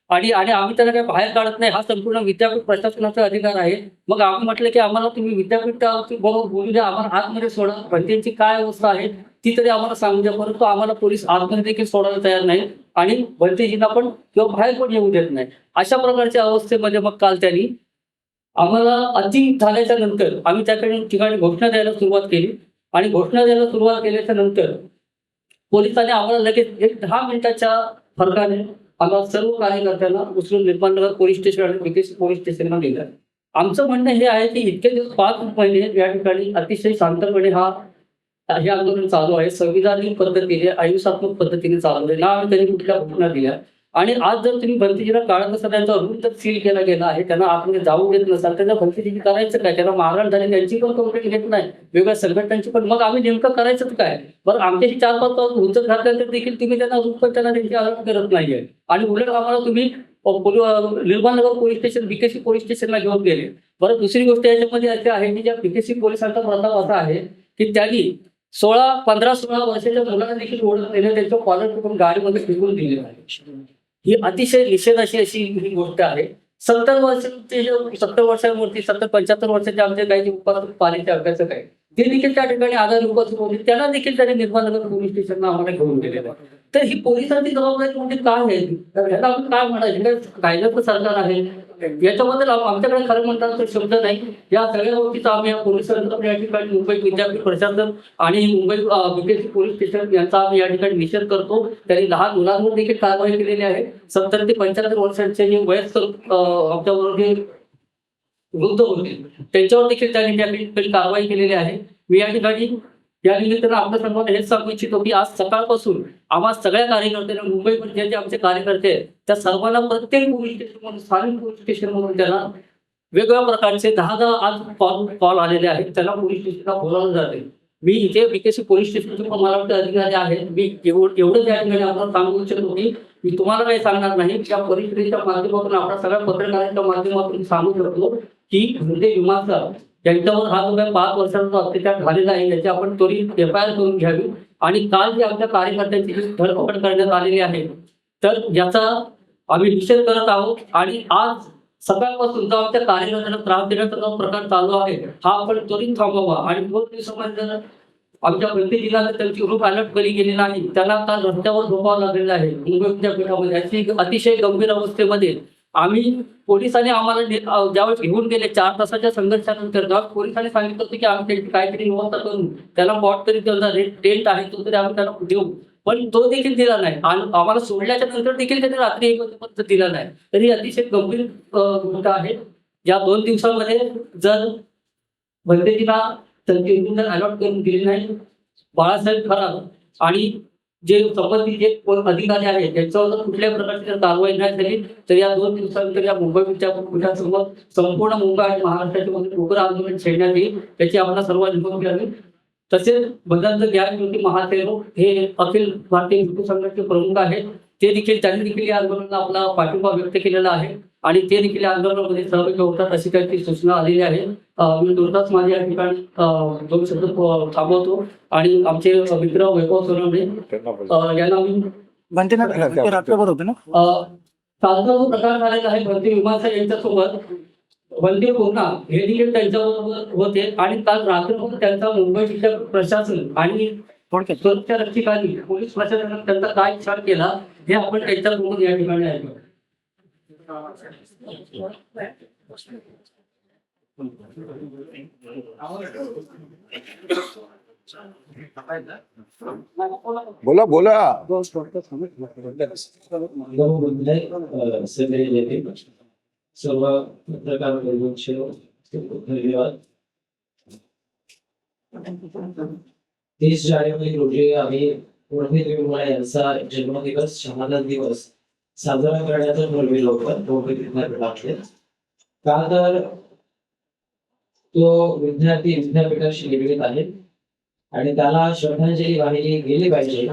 आणि आम्ही त्यांना काही बाहेर काढत नाही, हा संपूर्ण विद्यापीठ प्रशासनाचा अधिकार आहे. मग आम्ही म्हटलं की आम्हाला तुम्ही विद्यापीठावरती बरोबर बोलू द्या, आम्हाला आतमध्ये सोडा, भंतेंची काय अवस्था आहे ती तरी आम्हाला सांगू द्या. परंतु आम्हाला पोलीस आतमध्ये देखील सोडायला तयार नाही आणि भंतेजींना पण किंवा बाहेर पण येऊ देत नाही. अशा प्रकारच्या अवस्थेमध्ये मग काल त्यांनी आम्हाला अति झाल्याच्या नंतर आम्ही त्या ठिकाणी घोषणा द्यायला सुरुवात केली आणि घोषणा द्यायला सुरुवात केल्याच्या नंतर पोलिसांनी आम्हाला लगेच 10 मिनिटाच्या फरकाने आम्हाला सर्व कार्यकर्त्यांना उचलून निर्माणनगर पोलीस स्टेशन आणि बीकेसी पोलीस स्टेशनला नेलं. आमचं म्हणणं हे आहे की इतके दिवस 5 महिने या ठिकाणी अतिशय शांतपणे हे आंदोलन चालू आहे, संविधानिक पद्धतीने अहिंसात्मक पद्धतीने चालू आहे ना. आम्ही त्यांनी कुठल्या घटना दिल्या आणि आज जर तुम्ही भरतीजीला काढत नसाल, त्यांचा रूम जर सील केला गेला आहे, त्यांना आतमध्ये जाऊ देत नसाल, त्यांना भरतीजी करायचं काय? त्यांना मारहाण झाली त्यांची पण कंप्लेंट घेत नाही, वेगळ्या संघटनांची पण. मग आम्ही नेमकं करायचं काय? बरं, आमच्याशी 4-5 तास हुंचत घातल्यानंतर देखील तुम्ही त्यांना रूम पण त्यांना त्यांची अलर्ट करत नाहीये. आणि उलट आम्हाला तुम्ही Nirmalnagar police station, BKC police स्टेशनला घेऊन गेले. बरं, दुसरी गोष्ट याच्यामध्ये अशी आहे की ज्या बीकेसी पोलिसांचा प्रताप असा आहे की त्यांनी 15-16 वर्षाच्या मुलांना देखील ओढत नेले, त्यांच्या कॉलर करून गाडीमध्ये फिरवून दिलेलं आहे. ही अतिशय निषेधाची अशी ही गोष्ट आहे. 70 वर्षांवरती 70-75 वर्षाचे आमचे काही जे उपासक पालिके अभ्यासक आहेत, ते देखील त्या ठिकाणी आजारी उपासक होते, त्यांना देखील त्यांनी निर्मलनगर पोलीस स्टेशनला आम्हाला घेऊन गेलेलं आहे. तर ही पोलिसांची जबाबदारी म्हणजे काय आहे? तर ह्याला आपण काय म्हणायचं? कायद्याचं सरकार आहे, याच्याबद्दल आमच्याकडे खरं म्हणतात तर शब्द नाही. या सगळ्या गोष्टीचा आम्ही या पोलिसांचा या ठिकाणी मुंबई विद्यापीठ प्रशासन आणि मुंबई बीकेसी पोलीस स्टेशन यांचा आम्ही या ठिकाणी निषेध करतो. त्यांनी लहान मुलांवर देखील कारवाई केलेली आहे. 70 ते 75 वर्षांचे जे वयस्कर आमच्याबरोबर जे वृद्ध होते, त्यांच्यावर देखील त्यांनी त्या ठिकाणी कारवाई केलेली आहे. मी या ठिकाणी या निमित्तानं आपल्या सर्वांना हेच सांगू इच्छितो की आज सकाळपासून आम्हा सगळ्या कार्यकर्त्यांना, मुंबईमध्ये जे आमचे कार्यकर्ते आहेत त्या सर्वांना प्रत्येक पोलीस स्टेशनमधून, स्थानिक पोलीस स्टेशनमधून त्यांना वेगवेगळ्या प्रकारचे 10 आज कॉल आलेले आहेत. त्यांना पोलीस स्टेशनला बोलावलं जाते. मी इथे बीकेसी पोलीस स्टेशनचे पण मला वाटतं अधिकारी आहेत. मी एवढं त्या ठिकाणी आपल्याला सांगू इच्छितो की मी तुम्हाला काही सांगणार नाही. त्या परिस्थितीच्या माध्यमातून आपल्या सगळ्या पत्रकारांच्या माध्यमातून सांगू शकतो की म्हणजे विमानचा त्यांच्यावर हा जो काही 5 वर्षांचा अत्याचार झालेला आहे याची आपण त्वरित FIR करून घ्यावी. आणि काल जे आमच्या कार्यकर्त्यांची जी धरपकड करण्यात आलेली आहे, तर याचा आम्ही निषेध करत आहोत. आणि आज सकाळपासून जो आमच्या कार्यकर्त्यांना त्रास देण्याचा जो प्रकार चालू आहे, हा आपण त्वरित थांबवावा. आणि 2 दिवसामध्ये जर आमच्या भरतीजीला त्यांची ग्रुप अलर्ट केली गेली नाही, त्यांना आता रस्त्यावर झोपावं लागलेलं आहे मुंबई विद्यापीठामध्ये. अशी अतिशय गंभीर अवस्थेमध्ये आम्ही पोलिसांनी आम्हाला ज्यावेळेस घेऊन गेले 4 तासाच्या संघर्षानंतर, जेव्हा पोलिसांनी सांगितलं होतं की आम्ही त्यांची काहीतरी व्यवस्था करून त्याला बॉट तरी त्यांचा टेंट आहे तो तरी आम्ही त्यांना देऊ, पण तो देखील दिला नाही. आणि आम्हाला सोडल्याच्या नंतर देखील त्यांनी रात्री 1 वाजेपर्यंत दिला नाही. तर ही अतिशय गंभीर गोष्ट आहे. या 2 दिवसामध्ये जर भरतीजीला त्यांची जर अलॉट करून दिली नाही, बाळासाहेब खरात आणि जे संबंधित जे अधिकारी आहेत त्यांच्यावर जर कुठल्याही प्रकारची जर कारवाई नाही झाली, तर या 2 दिवसानंतर या मुंबई विद्यापीठासमोर संपूर्ण मुंबई आणि महाराष्ट्राच्या मध्ये उग्र आंदोलन छेडण्यात येईल, याची आम्हाला सर्वांनी नोंद घ्यावी. तसेच बंधांत ज्ञान ज्योती महासेवक हे अखिल भारतीय हिंदू संघटनेचे प्रमुख आहेत, ते देखील त्यांनी देखील या आंदोलनाला आपला पाठिंबा व्यक्त केलेला आहे आणि ते देखील या आंदोलनामध्ये सहभागी होतात अशी त्यांची सूचना आलेली आहे. मी तुर्तास माझ्या या ठिकाणी 2 शब्द थांबवतो आणि आमचे मित्र वैभव सोनवणे यांना मी रात्रभर होते ना साजरा जो प्रकार झालेला आहे भरती विमानचा यांच्यासोबत वंदे पूर्णा हे देखील त्यांच्याबरोबर होते. आणि काल रात्रभर त्यांचा मुंबई विद्यापीठ प्रशासन आणि सुरक्षा रक्षकांनी पोलीस प्रशासनाने त्यांचा काय विचार केला हे आपण त्यांच्यासमोर या ठिकाणी ऐकू. बोला बोला. सर्व पत्रकार बंधूंचे धन्यवाद. 30 जानेवारी रोजी आम्ही उर्मिल विमाने यांचा जन्मदिवस, शहादा दिवस साजरा करण्याचं ठरविलं होतं मुंबई विद्यापीठातले. का तर तो विद्यार्थी विद्यापीठाशी निगडीत आहे आणि त्याला श्रद्धांजली वाहिली गेली पाहिजे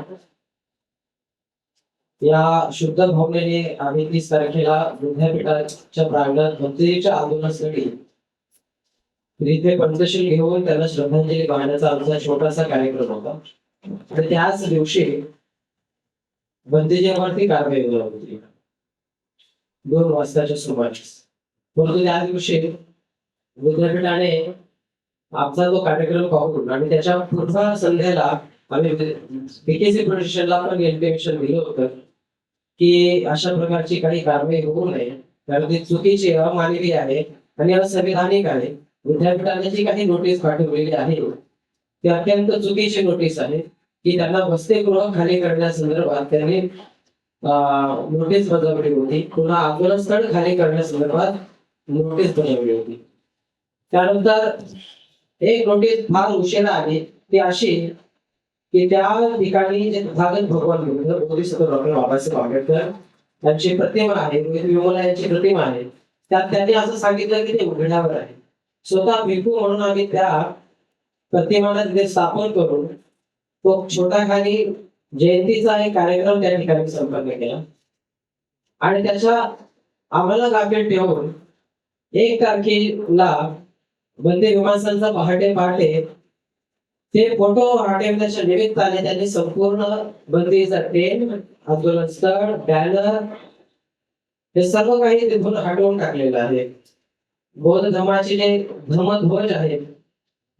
या शुद्ध भावनेने आम्ही 30 तारखेला विद्यापीठाच्या प्रांगणात भक्तीच्या आंदोलनासाठी इथे पंचशील घेऊन त्यांना श्रद्धांजली वाहण्याचा आमचा छोटासा कार्यक्रम होता. तर त्याच दिवशी बंदीजीवरती कारवाई होणार होती 2 वाजताच्या सुमारास. परंतु त्या दिवशी विद्यापीठाने आमचा तो कार्यक्रम पाहून आणि त्याच्या पुढच्या संध्याला आम्ही बीकेसी प्रशासनाला पण इन्फॉर्मेशन दिलं होतं की अशा प्रकारची काही कारवाई होऊ नये, कारण ती चुकीची, अमानवी आहे आणि असंविधानिक आहे. विद्यापीठाने जी काही नोटीस पाठवलेली आहे ती अत्यंत चुकीची नोटीस आहे की त्यांना वसतिगृह खाली करण्यासंदर्भात त्यांनी नोटीस बजावली होती, पुन्हा आंदोलनस्थळ खाली करण्यासंदर्भात नोटीस बजावली होती. त्यानंतर एक नोटीस फार उशिरा आली, ती अशी की त्या ठिकाणी जे तथागत भगवान बुद्ध बोधिसत्व डॉक्टर बाबासाहेब आंबेडकर यांची प्रतिमा आहे, रोहित वेमुला यांची प्रतिमा आहे. त्यात त्यांनी असं सांगितलं की ते उघड्यावर आहे. स्वतः भिकू म्हणून आम्ही त्या प्रतिमाला तिथे स्थापन करून तो छोटा खाली जयंतीचा एक कार्यक्रम त्या ठिकाणी संपन्न केला. आणि त्याच्या आम्हाला गाफील ठेवून 1 तारखेला वंदे विमानाचा पहाटे पहाटे ते फोटो हटवण्याच्या निमित्ताने त्यांनी संपूर्ण बंदीचा ट्रेन, आंदोलन स्थळ, बॅनर हे सर्व काही तिथून हटवून टाकलेलं आहे. बौद्ध धर्माचे जे धर्मध्वज आहे,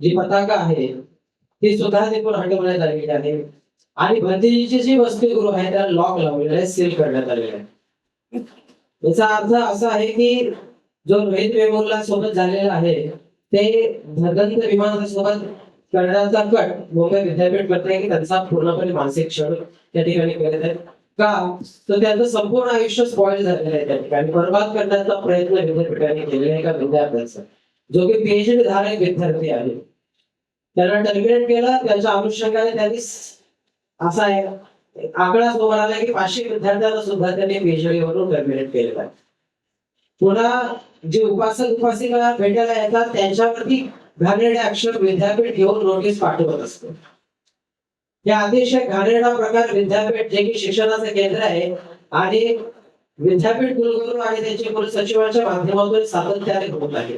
जी पताका आहे, ती सुद्धा तिथून हटवण्यात आलेली आहे. आणि भंतेजीची जी वसतिगृह आहे त्याला लॉक लावलेलं आहे, सील करण्यात आलेलं आहे. याचा अर्थ असा आहे की जो रोहित वेमुला सोबत झालेला आहे ते धगंत विमानासोबत करण्याचा कट मुंबई विद्यापीठ करते की त्यांचा पूर्णपणे मानसिक छळ त्या ठिकाणी करत आहे. का तर त्यांचं संपूर्ण आयुष्य स्पॉइल झालेलं आहे, त्या ठिकाणी बर्बाद करण्याचा प्रयत्न विद्यापीठाने केलेला आहे एका विद्यार्थ्याचा, जो की पीएचडी धारक विद्यार्थी आहे. त्यांना टर्मिनेट केलं. त्याच्या अनुषंगाने त्यांनी असा एक आकडा समोर आला की 500 विद्यार्थ्यांना सुद्धा त्यांनी पीएचडी वरून टर्मिनेट केलेला आहे. पुन्हा जे उपासक उपासिका भेटायला येतात त्यांच्यावरती घाणेरडे अक्षर विद्यापीठ घेऊन नोटीस पाठवत असतो. या अतिशय घाणेरडा प्रकार विद्यापीठ, जे की शिक्षणाचं केंद्र आहे आणि विद्यापीठ कुलगुरू आणि त्यांचे कुलसचिवांच्या माध्यमातून सातत्याने होत आहे.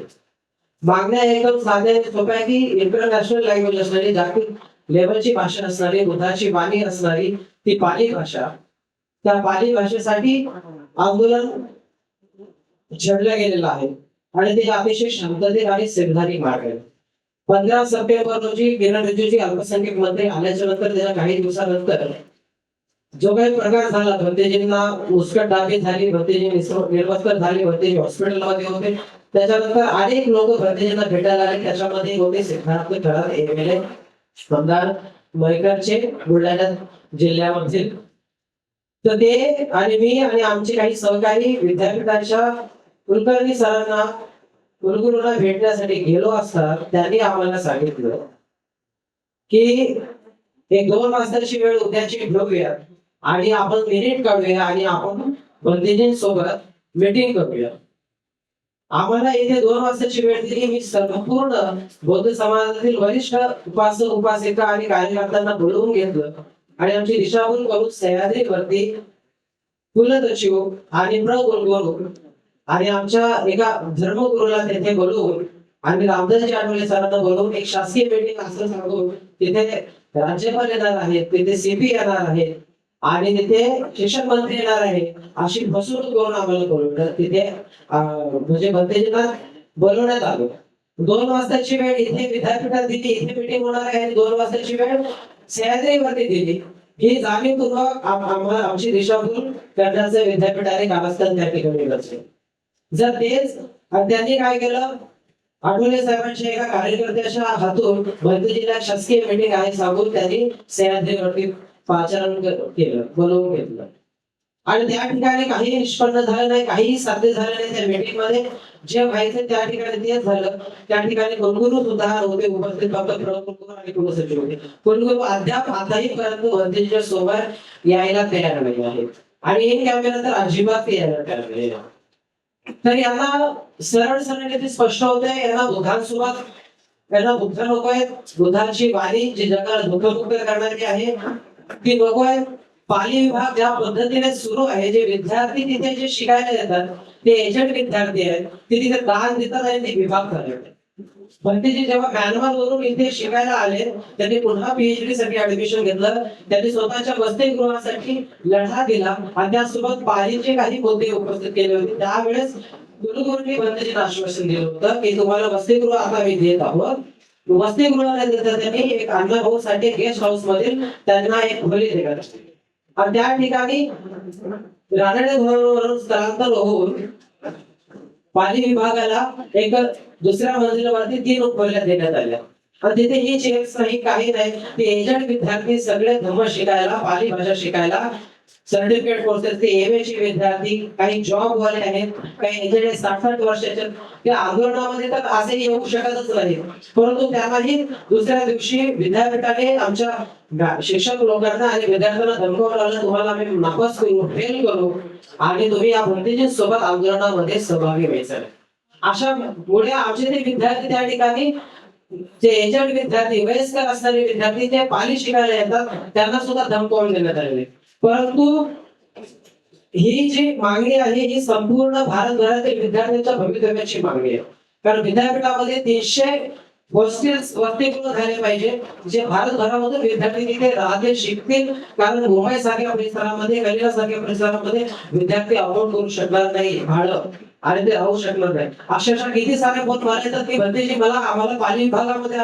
मागण्या एकदम साध्या आणि सोप्या की इंटरनॅशनल लँग्वेज असणारी, जागतिक लेवलची भाषा असणारी, बुद्धाची वाणी असणारी ती पाली भाषा, त्या पाली भाषेसाठी आंदोलन छेडलं गेलेलं आहे आणि ते अतिशय शांततेत आणि सैद्धांतिक मार्ग आहे. 15 सप्टेंबर रोजी किरण रिजिजूजी अल्पसंख्याक मंत्री आल्याच्या नंतर त्याच्या काही दिवसानंतर जो काही प्रकार झाला, भंतेजींना मुस्कट दाबी झाली, भंतेजी निर्वस्त्र झाली, भंतेजी हॉस्पिटलमध्ये होते. त्याच्यानंतर अनेक लोक भंतेजींना भेटायला आले. त्याच्यामध्ये होते सिद्धार्थ खरात एमएलए, आमदार मयकरचे बुलढाणा जिल्ह्यामधील. तर ते आणि मी आणि आमचे काही सहकारी विद्यापीठाच्या कुलकर्णी सरांना, कुलगुरूंना भेटण्यासाठी गेलो असता त्यांनी आम्हाला सांगितलं की 1-2 वाजताची वेळ उद्याची ठेवूया आणि आपण मिनिट काढूया आणि आपण बंदीजींसोबत मीटिंग करूया. आम्हाला इथे 2 वाजताची वेळ दिली. मी संपूर्ण बौद्ध समाजातील वरिष्ठ उपासक उपासिका आणि कार्यकर्त्यांना बोलवून घेतलं आणि आमची दिशाभूल करून सह्याद्रीवरती कुलसचिव आणि प्रकुलगुरू आणि आमच्या एका धर्मगुरूला तिथे बोलवून आणि रामदासजी आठवले सरांना बोलवून एक शासकीय मीटिंग असं सांगून तिथे राज्यपाल येणार आहेत, तिथे सीपी येणार आहेत आणि तिथे शिक्षण मंत्री येणार आहे अशी फसवणूक करून आम्हाला बोलवलं. तिथे म्हणजे भंतेजींना बोलवण्यात आलं. 2 वाजताची वेळ इथे विद्यापीठात दिली, इथे मीटिंग होणार आहे. 2 वाजताची वेळ सह्याद्रीवरती दिली. ही जाणीवपूर्वक आमची दिशाभूल करण्याचं विद्यापीठाने कारस्थान त्या ठिकाणी रचले. जर तेच त्यांनी काय केलं, आठवले साहेबांच्या एका कार्यकर्त्याच्या हातून भंतेजीला शासकीय मीटिंग आहे सांगून त्यांनी सह्याद्रीवरती पाचारण केलं, बोलवून घेतलं आणि त्या ठिकाणी काही निष्पन्न झालं नाही, काहीही साध्य झालं नाही. त्या मीटिंग मध्ये जे व्हायचं त्या ठिकाणी तेच झालं. त्या ठिकाणी कुलगुरू सुद्धा होते उपस्थित, फक्त प्रकुलगुरू आणि कुलसचिव होते. कुलगुरू अद्याप आताही पर्यंत भंतेजीच्या सोबत यायला तयार नाही आहेत आणि इन कॅमेरा तर अजिबात यायला तयार नाही. तर यांना सरळ सरळ ते स्पष्ट होतंय, यांना बुद्धांसोबत, यांना बुद्ध नको आहेत. बुद्धांची वाणी जी जगाला दुःखमुक्त करणारी आहे ती नको आहे. पाली विभाग ज्या पद्धतीने सुरू आहे, जे विद्यार्थी तिथे जे शिकायला येतात ते एजंट विद्यार्थी आहेत, ते तिथे दान देतात आणि ते विभाग करतात. भंतेजी जेव्हा म्यानमार वरून इथे शिकायला आले त्यांनी पुन्हा पीएचडी साठी ऍडमिशन घेतलं. त्यांनी स्वतःच्या वसतिगृहासाठी लढा दिला आणि त्यासोबत पालीचे काही मुद्दे उपस्थित केले होते. त्यावेळेस कुलगुरूंनी भंतेजींना आश्वासन दिलं होतं की तुम्हाला वसतिगृह आता मी देत आहोत. वसतिगृहाला देतात त्यांनी एक अण्णाभाऊ साठी गेस्ट हाऊस मधील त्यांना एक खोली देण्यात आली आणि त्या ठिकाणी रानडे धोरणावरून स्थलांतर होऊन पाली विभागाला एक दुसऱ्या मंजिलावरती 3 खोल्या देण्यात आल्या आणि तिथे ही चेक्स नाही, काही नाही. ते एजंट विद्यार्थी सगळे धर्म शिकायला, पाली भाषा शिकायला, सर्टिफिकेट कोर्सेस, ते एमए चे विद्यार्थी, काही जॉब वाले आहेत, काही एजंट 60-60 वर्षाचे. त्या आंदोलनामध्ये तर असे येऊ शकतच नाही, परंतु त्यालाही दुसऱ्या दिवशी विद्यापीठाने आमच्या शिक्षक लोकांना आणि विद्यार्थ्यांना धमकावलं, तुम्हाला आम्ही नापास करू, फेल करू आणि तुम्ही या भंतेजींसोबत आंदोलनामध्ये सहभागी व्हायचं आहे. अशा पुढे आमचे ते विद्यार्थी त्या ठिकाणी जे एजंट विद्यार्थी वयस्कर असणारे विद्यार्थी ते पाली शिकायला येतात, त्यांना सुद्धा धमकावून देण्यात आलेले. परंतु ही जी मागणी आहे ही संपूर्ण भारतभरातील विद्यार्थ्यांच्या भवितव्याची मागणी आहे. कारण विद्यापीठामध्ये 300 वसतिगृह झाले पाहिजे, जे भारतभरामधून विद्यार्थी तिथे राहतील, शिकतील. कारण मुंबई सारख्या परिसरामध्ये, कलिंगा सारख्या परिसरामध्ये विद्यार्थी अफोर्ड करू शकणार नाही भाडं, आणि ते राहू शकणार नाही. अक्षरशः किती सारे फोन मला येतात की भंतेजी आम्हाला पाली विभागामध्ये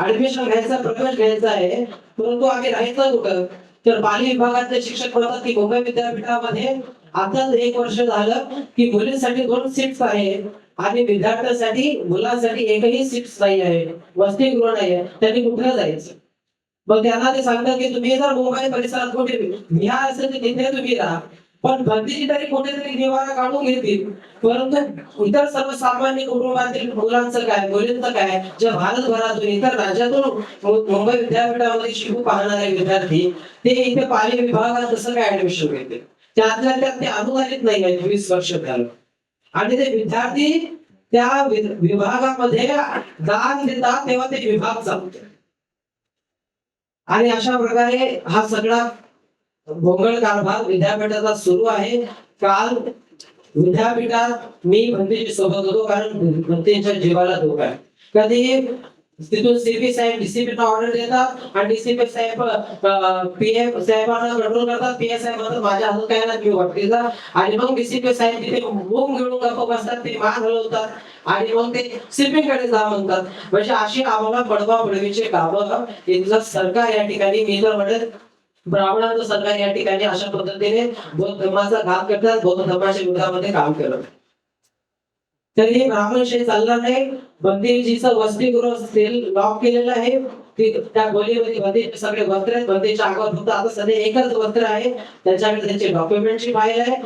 ऍडमिशन घ्यायचा, प्रवेश घ्यायचा आहे, परंतु आम्ही राहायचं कुठं? तर पाली विभागातले शिक्षक म्हणतात की मुंबई विद्यापीठामध्ये आता 1 वर्ष झालं की मुलींसाठी 2 सीट्स आहे आणि विद्यार्थ्यांसाठी मुलांसाठी एकही सीट्स नाही आहे, वसतिगृह नाही आहे. त्यांनी कुठे जायचं? मग त्यांना ते सांगतात की तुम्ही जर मुंबई परिसरात कुठे विहार असेल तर तिथे तुम्ही राहा, पण भंतेजी तरी कुठेतरी निवारा काढून घेतील. परंतु इतर सर्वसामान्य कुटुंबातील मुलांचं काय, मुलींचं काय, जे भारतभरातून इतर राज्यातून मुंबई विद्यापीठामध्ये शिकू पाहणारे विद्यार्थी ते इथे पाली विभागात कसं काय ऍडमिशन घेतील? त्यातल्या त्यात ते अनुदानित नाही आहे 20 वर्ष झालं. आणि ते विद्यार्थी त्या विभागामध्ये दान देतात तेव्हा ते विभाग चालतो. आणि अशा प्रकारे हा सगळा भोंगळ कारभार विद्यापीठाचा सुरू आहे. काल विद्यापीठात मी भंतेजी सोबत होतो, कारण भंतेच्या जीवाला धोका आहे. कधी तिथून सीपी साहेब डीसीपी ऑर्डर देतात आणि डीसीपी साहेब पीएम साहेबांना कंट्रोल करतात. पीए साहेब म्हणतात माझ्या हातात काय नाही वाटतेचा, आणि मग डीसीपी साहेब तिथे मूग घेऊन गप्प बसतात, ते मान हलवतात आणि मग ते सीपी कडे जा म्हणतात. म्हणजे अशी आम्हाला पडवा पडवीचे कामं इथलं सरकार या ठिकाणी, मी तर म्हणत ब्राह्मणांचं सरकार या ठिकाणी अशा पद्धतीने बौद्ध धर्माचा घात करतात, बौद्ध धर्माच्या विरोधामध्ये काम करत. तरी ब्राह्मणशाही चालणार नाही. भंतेजीचं वसतिगृह लॉक केलेलं आहे. त्या खोलीमध्ये भंतेचे सगळे वस्त्र आहेत. भंतेच्या अंगावर फक्त आता सध्या एकच वस्त्र आहे. त्याच्याकडे त्यांची डॉक्युमेंटची फाईल आहे,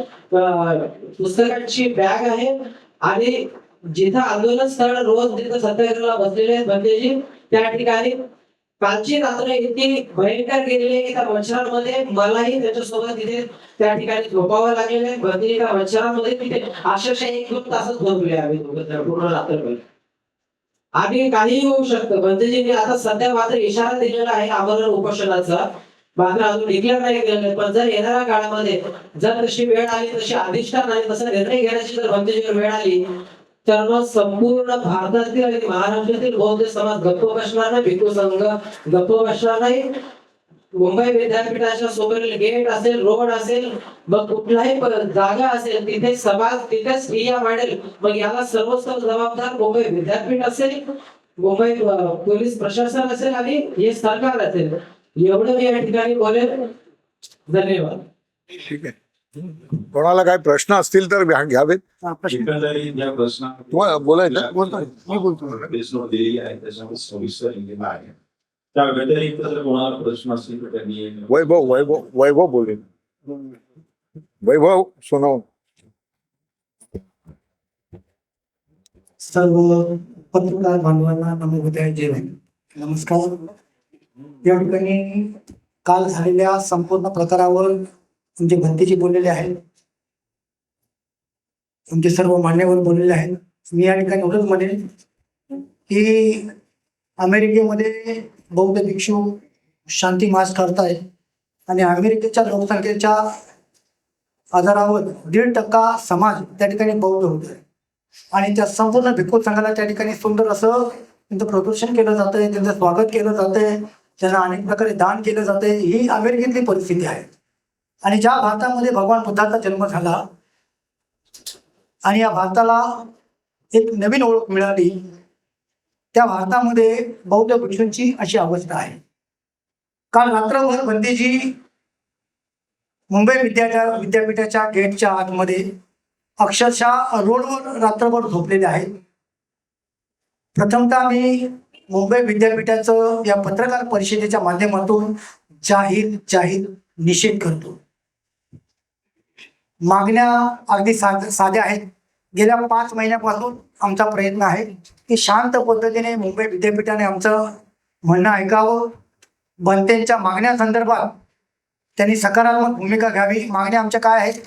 पुस्तकांची बॅग आहे, आणि जिथं आंदोलन स्थळ रोज तिथं सत्याग्रहाला बसलेले आहेत भंतेजी, त्या ठिकाणी कालची रात्र इतकी भयंकर गेलेली आहे की त्या मच्छरांमध्ये मलाही त्याच्यासोबत तिथे त्या ठिकाणी झोपावं लागलेलं आहे. भंतेजी त्या मच्छरांमध्ये तिथे अक्षरशः 1-2 तासच झोपले आम्ही पूर्ण रात्रभर. आम्ही काहीही होऊ शकतं. भंतेजींनी आता सध्या मात्र इशारा दिलेला आहे आमरण उपोषणाचा, मात्र अजून डिक्लेअर नाही केलेलं. पण जर येणाऱ्या काळामध्ये जर तशी वेळ आली, तशी अधिष्ठान आणि तसा निर्णय घेण्याची जर भंतेजीवर वेळ आली, तर मग संपूर्ण भारतातील आणि महाराष्ट्रातील बौद्ध समाज गप्प बसणार नाही, भिक्खू संघ गप्प बसणार नाही. मुंबई विद्यापीठाच्या समोरील गेट असेल, रोड असेल, मग कुठलाही जागा असेल, तिथे समाज तिथेच क्रिया मांडेल. मग याला सर्वस्व जबाबदार मुंबई विद्यापीठ असेल, मुंबई पोलीस प्रशासन असेल आणि हे सरकार असेल. एवढं मी या ठिकाणी बोलेल. धन्यवाद. ठीक आहे. कोणाला काय प्रश्न असतील तर घ्यावेत. एकंदरीत या प्रश्नात तुम्हाला बोलायचं मी बोलतो. प्रश्न दिलेली आहे त्याच्यामध्ये सविस्तर लिहिलेलं आहे. त्या व्यतिरिक्त जर कोणाला प्रश्न असतील तर त्यांनी वैभव बोलेल. वैभव सुनाव. सर्व पत्रकार बांधवांना नमोदय जय भीम. नमस्कार. या ठिकाणी काल झालेल्या संपूर्ण प्रकारावर तुमचे भंतेजी बोललेले आहेत, तुमचे सर्व मान्यवर बोललेले आहेत. मी या ठिकाणी एवढंच म्हणेन की अमेरिकेमध्ये बौद्ध भिक्षू शांती मार्च करतायत आणि अमेरिकेच्या लोकसंख्येच्या आधारावर 1.5% समाज त्या ठिकाणी बौद्ध होत आहे. आणि त्या संपूर्ण भिक्खू संघाला त्या ठिकाणी सुंदर असं त्यांचं प्रदर्शन केलं जातंय, त्यांचं स्वागत केलं जातंय, त्यांना अनेक प्रकारे दान केलं जातंय. ही अमेरिकेतली परिस्थिती आहे. आणि ज्या भारतामध्ये भगवान बुद्धाचा जन्म झाला आणि या भारताला एक नवीन ओळख मिळाली, त्या भारतामध्ये बौद्ध भिक्षूंची अशी अवस्था आहे. काल रात्रभर भंतेजी मुंबई विद्यापीठाच्या गेटच्या आतमध्ये अक्षरशः रोडवर रात्रभर झोपलेले आहेत. प्रथमतः मी मुंबई विद्यापीठाचं या पत्रकार परिषदेच्या माध्यमातून जाहीर निषेध करतो. मागण्या अगदी साध्या आहेत. गेल्या 5 महिन्यापासून आमचा प्रयत्न आहे की शांत पद्धतीने मुंबई विद्यापीठाने आमचं म्हणणं ऐकावं. भंतेंच्या मागण्या संदर्भात त्यांनी सकारात्मक भूमिका घ्यावी. मागण्या आमच्या काय आहेत?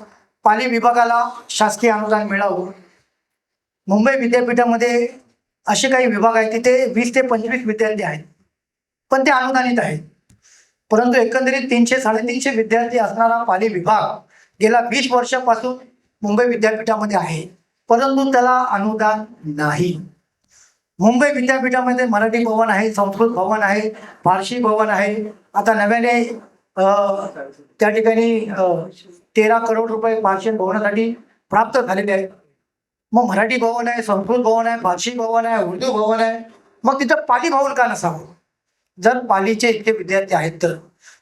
पाली विभागाला शासकीय अनुदान मिळावं. मुंबई विद्यापीठामध्ये असे काही विभाग आहेत तिथे 20 ते 25 विद्यार्थी आहेत, पण ते अनुदानित आहेत. परंतु एकंदरीत 300-350 विद्यार्थी असणारा पाली विभाग गेल्या 20 वर्षापासून मुंबई विद्यापीठामध्ये आहे, परंतु त्याला अनुदान नाही. मुंबई विद्यापीठामध्ये मराठी भवन आहे, संस्कृत भवन आहे, फारसी भवन आहे. आता नव्याने त्या ठिकाणी 13 करोड रुपये फारसी भवनासाठी प्राप्त झालेले आहेत. मग मराठी भवन आहे, संस्कृत भवन आहे, फारसी भवन आहे, उर्दू भवन आहे, मग तिथं पाली भवन का नसावं? जर पालीचे इतके विद्यार्थी आहेत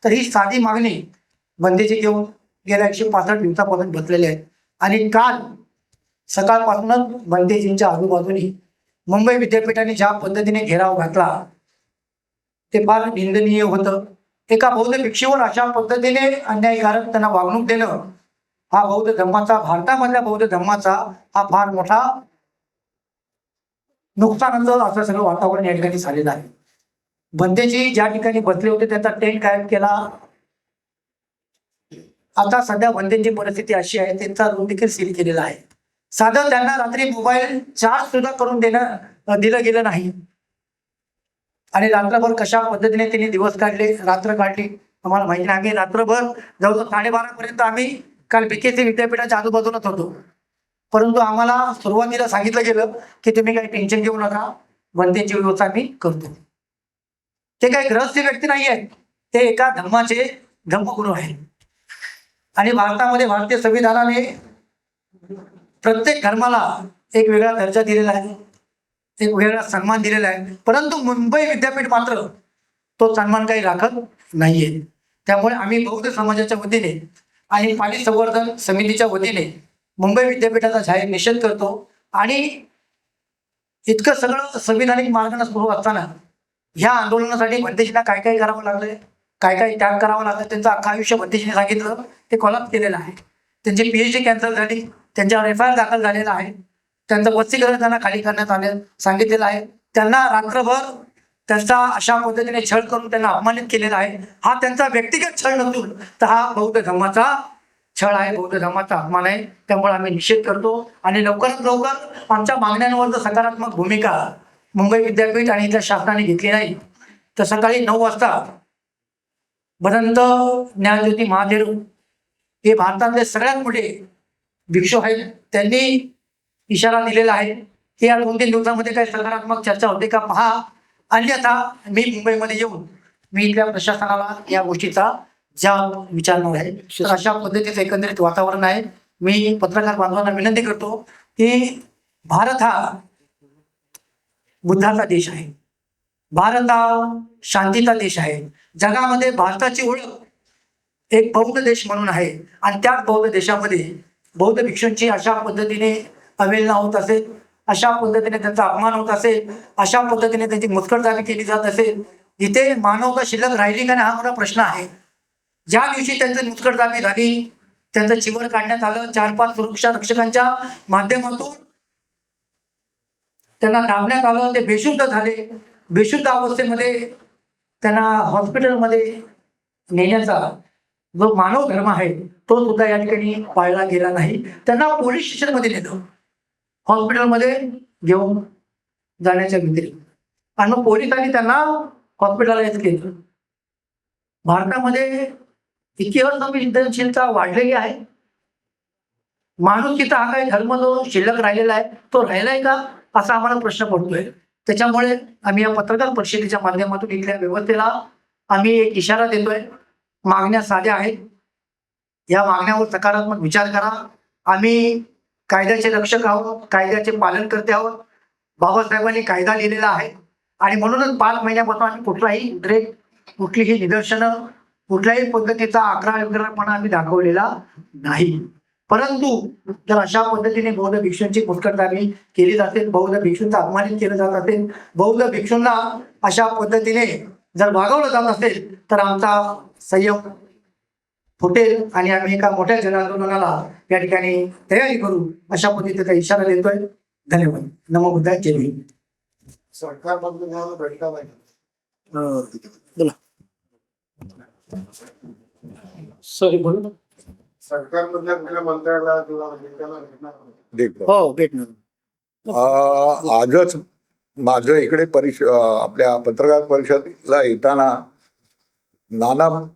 तर ही साधी मागणी बंदेची घेऊन गेल्या 165 दिवसापासून बसलेले आहेत. आणि काल सकाळपासूनच बंदेजींच्या आजूबाजूनी मुंबई विद्यापीठाने ज्या पद्धतीने घेराव घातला ते फार निंदनीय होतं. एका बौद्ध भिक्षूवर अशा पद्धतीने अन्यायकारक त्यांना वागणूक देणं हा बौद्ध धर्माचा, भारतामधल्या बौद्ध धर्माचा हा फार मोठा नुकसानाचं असं सगळं वातावरण या ठिकाणी झालेलं आहे. बंदेजी ज्या ठिकाणी बसले होते त्यांचा टेंट गायब केला. आता सध्या बंदेची परिस्थिती अशी आहे, त्यांचा रूम देखील सील केलेला आहे. साधं त्यांना रात्री मोबाईल चार्ज सुद्धा करून दिलं गेलं नाही. आणि रात्रभर कशा पद्धतीने त्यांनी दिवस काढले, रात्र काढली आम्हाला माहिती नाही. आम्ही रात्रभर जवळजवळ 12:30 पर्यंत आम्ही काल BKC विद्यापीठाच्या आजूबाजूलाच होतो. परंतु आम्हाला सुरुवातीला सांगितलं गेलं की तुम्ही काही टेन्शन घेऊ नका, बंदेची व्यवस्था आम्ही करतो. ते काही ग्रहस्थ व्यक्ती नाही आहेत, ते एका धर्माचे धर्मगुरू आहेत. आणि भारतामध्ये भारतीय संविधानाने प्रत्येक धर्माला एक वेगळा दर्जा दिलेला आहे, एक वेगळा सन्मान दिलेला आहे. परंतु मुंबई विद्यापीठ मात्र तो सन्मान काही राखत नाहीये. त्यामुळे आम्ही बौद्ध समाजाच्या वतीने आणि पाली संवर्धन समितीच्या वतीने मुंबई विद्यापीठाचा जाहीर निषेध करतो. आणि इतकं सगळं संविधानिक मार्गाने सुरू असताना ह्या आंदोलनासाठी बंदेजींना काय काय करावं लागलंय, काय काय त्याग करावं लागलं, त्यांचं अख्खं आयुष्य बंदेजीने सांगितलं ते कॉलअप केलेलं आहे. त्यांची PhD कॅन्सल झाली, त्यांच्यावर FIR दाखल झालेला आहे, त्यांचं वसतिगृह त्यांना खाली करण्यात आलं सांगितलेलं आहे. त्यांना रात्रभर त्यांचा अशा पद्धतीने छळ करून त्यांना अपमानित केलेला आहे. हा त्यांचा व्यक्तिगत छळ नसून तर हा बौद्ध धर्माचा छळ आहे, बौद्ध धर्माचा अपमान आहे. त्यामुळे आम्ही निषेध करतो आणि लवकरात लवकर आमच्या मागण्यांवर जर सकारात्मक भूमिका मुंबई विद्यापीठ आणि इथल्या शासनाने घेतली नाही तर सकाळी 9 वाजता भदंत ज्ञानज्योती महादेव हे भारतातले सगळ्यात मोठे भिक्षू आहेत, त्यांनी इशारा दिलेला आहे की या 2-3 दिवसामध्ये काही सकारात्मक चर्चा होते का पहा, अन्यथा मी मुंबईमध्ये येऊन मी इथल्या प्रशासनाला या गोष्टीचा जाब विचारणार आहे. तर अशा पद्धतीचं एकंदरीत वातावरण आहे. मी पत्रकार बांधवांना विनंती करतो की भारत हा बुद्धाचा देश आहे, भारत हा शांतीचा देश आहे. जगामध्ये भारताची ओळख एक बौद्ध देश म्हणून आहे. आणि त्याच बौद्ध देशामध्ये बौद्ध भिक्षूंची अशा पद्धतीने अवहेलना होत असेल, अशा पद्धतीने त्यांचा अपमान होत असेल, अशा पद्धतीने त्यांची मुस्कटदाबी केली जात असेल, इथे मानवता शिल्लक राहिली का नाही हा मोठा प्रश्न आहे. ज्या दिवशी त्यांची मुस्कटदाबी झाली, त्यांचं चिवर काढण्यात आलं, 4-5 सुरक्षा रक्षकांच्या माध्यमातून त्यांना दाबण्यात आलं, ते बेशुद्ध झाले. बेशुद्ध अवस्थेमध्ये त्यांना हॉस्पिटलमध्ये नेण्याचा जो मानव धर्म आहे तो सुद्धा या ठिकाणी पाळला गेला नाही. त्यांना पोलीस स्टेशनमध्ये नेलं, हॉस्पिटलमध्ये घेऊन जाण्याच्या व्यतिरिक्त, आणि मग पोलिसांनी त्यांना हॉस्पिटलाइज केलं. भारतामध्ये इतकी असंवेदनशीलता वाढलेली आहे. माणुसकीचा हा काही धर्म जो शिल्लक राहिलेला आहे तो राहिलाय का असा आम्हाला प्रश्न पडतोय. त्याच्यामुळे आम्ही या पत्रकार परिषदेच्या माध्यमातून इथल्या व्यवस्थेला आम्ही एक इशारा देतोय. मागण्या साध्या आहेत, या मागण्यावर सकारात्मक विचार करा. आम्ही कायद्याचे रक्षक आहोत, कायद्याचे पालन करते आहोत. बाबासाहेबांनी कायदा लिहिलेला आहे आणि म्हणूनच 5 महिन्यापासून आम्ही कुठलाही उद्रेक, कुठलीही निदर्शनं, कुठल्याही पद्धतीचा आग्रहपणा आम्ही दाखवलेला नाही. परंतु जर अशा पद्धतीने बौद्ध भिक्षूंची मुस्कटदाबी केली जाते, बौद्ध भिक्षूंचा अपमानित केलं जात असेल, बौद्ध भिक्षूंना अशा पद्धतीने जर वागवलं जात असेल तर आमचा संयम फुटेल आणि आम्ही एका मोठ्या जनआंदोलनाला या ठिकाणी तयारी करू अशा पद्धतीचा इशारा देतोय. धन्यवाद. नमो बुद्धाय. जय भीम. सरकार बैठका बोला. सॉरी बोलू. सरकारमधल्या कुठल्या मंत्र्याला किंवा नेत्याला भेटणार नाही. देखभाल. हो भेटणार. आजच माझं इकडे आपल्या पत्रकार परिषदेला येताना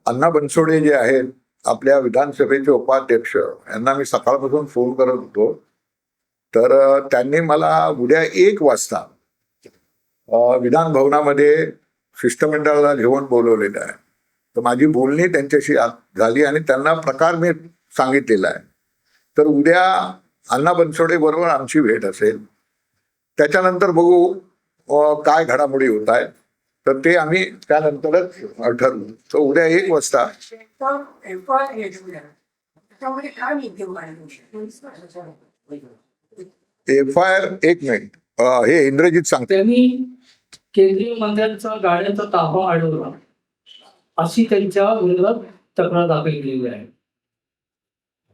अण्णा बनसोडे जे आहेत आपल्या विधानसभेचे उपाध्यक्ष यांना मी सकाळपासून फोन करत होतो. तर त्यांनी मला उद्या 1 वाजता विधान भवनामध्ये शिष्टमंडळाला घेऊन बोलवलेलं आहे. तर माझी बोलणी त्यांच्याशी झाली आणि त्यांना प्रकार मी सांगितलेला आहे. तर उद्या अण्णा बनसोडे बरोबर आमची भेट असेल. त्याच्यानंतर बघू काय घडामोडी होत आहेत. तर ते आम्ही त्यानंतरच ठरवू. तर उद्या 1 वाजता FIR 1 मिनिट हे इंद्रजित सांगते. त्यांनी केंद्रीय मंत्र्यांचा गाड्यांचा ताफा अडवला अशी त्यांच्या विरोधात तक्रार दाखल केलेली आहे.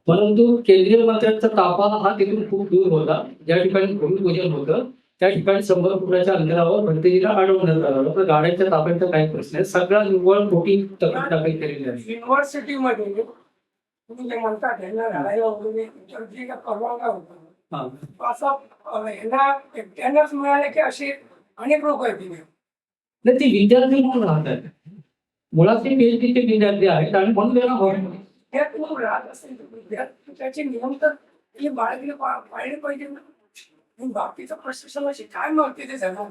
परंतु केंद्रीय मंत्र्यांचा ताफा हा तिथून खूप दूर होता. ज्या ठिकाणी भूमिपूजन होतं त्या ठिकाणी 100 फुटाच्या अंतरावर भंतेजीला अडवण्यात आलं. तर गाड्यांच्या ताफ्याचा काही प्रश्न आहे. सगळ्या निव्वळ खोटी तक्रार दाखल केलेली आहे. युनिव्हर्सिटीमध्ये तुम्ही जे म्हणता त्यांना घालायला वगैरे जे परवानगा होता हा. असं यांना एकट्यानंच मिळाले की असे अनेक लोक आहेत तिथे. नाही, ते विद्यार्थी म्हणून राहतात. मुळात ते PhD चे विद्यार्थी आहेत आणि म्हणून त्यांना हवं. त्यात मग राहत असेल तर विद्यार्थी त्याचे नियम तर हे बाळगले पाळले पाहिजे ना. आणि बाकीचं प्रशासनाशी काय मागते ते झालं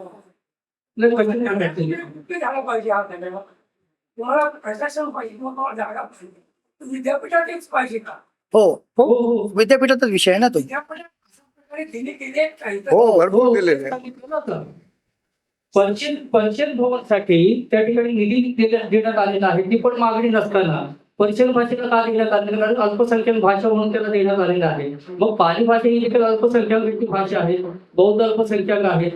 नाही, question नाही भेटते. कुठे झालं पाहिजे हा त्याला. तुम्हाला प्रशासन पाहिजे किंवा तुम्हाला जागा पाहिजे विद्यापीठातच पाहिजे का. हो हो हो विद्यापीठाचा विषय आहे ना तो. विद्यापीठात अशा प्रकारे दिले गेले काही हो भरपूर दिलेले आहे. सांगितलं नव्हतं. परिषद भवनसाठी त्या ठिकाणी निधी देण्यात आलेला आहे. ती पण मागणी नसताना परिषद भाषेला का देण्यात आलेलं, कारण अल्पसंख्याक भाषा म्हणून त्याला देण्यात आलेलं आहे. मग पाली भाषा ही देखील अल्पसंख्याकांची भाषा आहे. बौद्ध अल्पसंख्याक आहेत.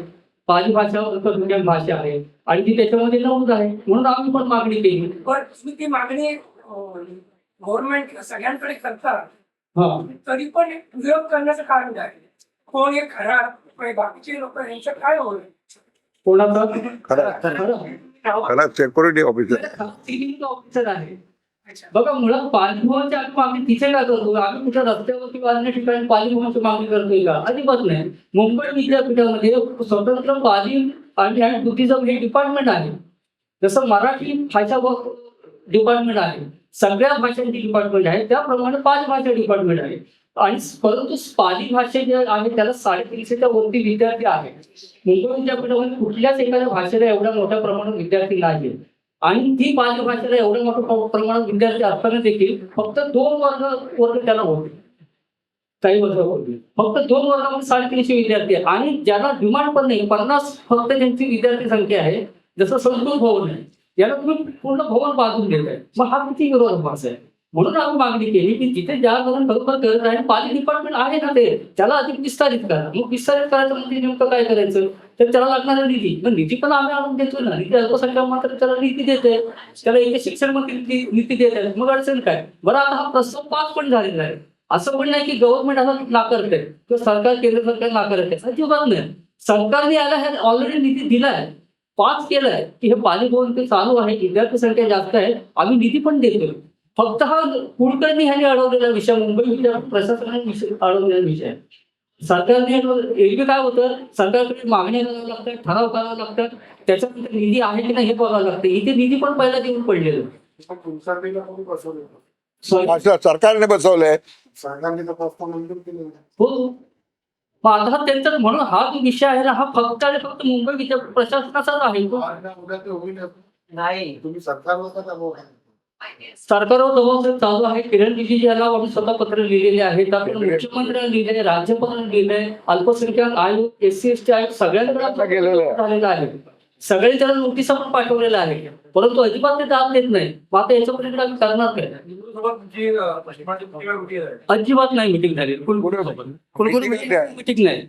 पाली भाषा अल्पसंख्याक भाषा आहे आणि ती त्याच्यामध्ये नमूद आहे. म्हणून आम्ही पण मागणी केली. पण तुम्ही ती मागणी गव्हर्नमेंट सगळ्यांकडे करता हा. तरी पण विरोध करण्याचं कारण काय. कोण हे खरा बाकीचे लोक यांचं काय होईल. कोणाचा खरं खरं सेक्युरिटी ऑफिसर ऑफिसर आहे. बघा, मुळात पालिभवनची आम्ही मागणी तिथे का करतो. आम्ही कुठं रस्त्यावर किंवा अन्य ठिकाणी पालिभवनची मागणी करतोय का. अजिबात नाही. मुंबई विद्यापीठामध्ये स्वतंत्र पाली आणि बुद्धिझम हे डिपार्टमेंट आहे. जसं मराठी भाषा डिपार्टमेंट आहे, सगळ्या भाषांची डिपार्टमेंट आहे, त्याप्रमाणे 5 भाषा डिपार्टमेंट आहे. आणि परंतु पाली भाषा जे आहे त्याला 350च्या वरती विद्यार्थी आहेत. मुंबई विद्यापीठामध्ये कुठल्याच एखाद्या भाषेला एवढ्या मोठ्या प्रमाणात विद्यार्थी नाही. आणि ती पाली भाषेला एवढ्या मोठ्या प्रमाणात विद्यार्थी असताना देखील फक्त 2 वर्ग त्याला होते. काही वर्ग होते फक्त 2 वर्गामध्ये 350 विद्यार्थी आहेत. आणि ज्यांना डिमांड पण नाही, 50 फक्त त्यांची विद्यार्थी संख्या आहे. जसं संस्कृत भवन आहे, याला तुम्ही पूर्ण भवन बांधून देत आहे. मग हा किती विरोधाभास आहे. म्हणून आम्ही मागणी केली की जिथे ज्या धरण खरोखर करत आहे पाली डिपार्टमेंट आहे ना ते त्याला अधिक विस्तारित करा. मग विस्तारित करायचं म्हणजे नेमकं काय करायचं, तर त्याला लागणारा निधी. पण निधी पण आम्ही आणून देतो ना. निधी अल्पसंख्याक मात्र त्याला निधी देते, त्याला एक शिक्षण मंत्री निधी देत आहे. मग अडचण काय. बरं, आता हा प्रस्ताव 5 पण झालेला आहे. असं पण नाही की गव्हर्नमेंट आता नाकारत आहे किंवा सरकार केंद्र सरकार नाकारत आहे. अजिबात नाही. सरकारने याला हे ऑलरेडी निधी दिलाय, पास केलाय की हे पाली भवन ते चालू आहे. विद्यार्थी संख्या जास्त आहे, आम्ही निधी पण देतो. फक्त हा कुलकर्णी ह्यांनी अडवलेला विषय, मुंबई विद्यापीठ प्रशासनाने अडवलेला विषय आहे. सरकारने एरवी काय होतं, सरकारकडे मागण्या कराव्या लागतात, ठराव करावा लागतात, त्याच्यानंतर निधी आहे की नाही हे बघावं लागतं. इथे निधी पण पहिला देऊन पडलेलं. कुलकर्णीला कोणी बसवलं. सरकारने बसवलंय. सरकारने तर प्रस्ताव मंजूर केले. हो, मग आता त्यांचा म्हणून हा जो विषय आहे ना, हा फक्त आणि फक्त मुंबई विद्यापीठ प्रशासनाचाच आहे. उद्या ते होईल नाही. तुम्ही सरकारवर का दबाव घालता? सरकारवर दबाव चालू आहे. किरण रिजिजू यांना आम्ही स्वतः पत्र लिहिलेले आहेत. आपण मुख्यमंत्र्यांना लिहिले, राज्यपालांना लिहिले, अल्पसंख्याक आयोग, SC ST आयोग सगळ्यांकडे झालेला आहे. सगळे त्याला नोटिसा पण पाठवलेल्या आहे. परंतु अजिबात ते दाद देत नाही. मग आता याच्यापर्यंत आम्ही करणार काय. अजिबात नाही मिटिंग झाली. कुलगुरू मिटिंग नाही.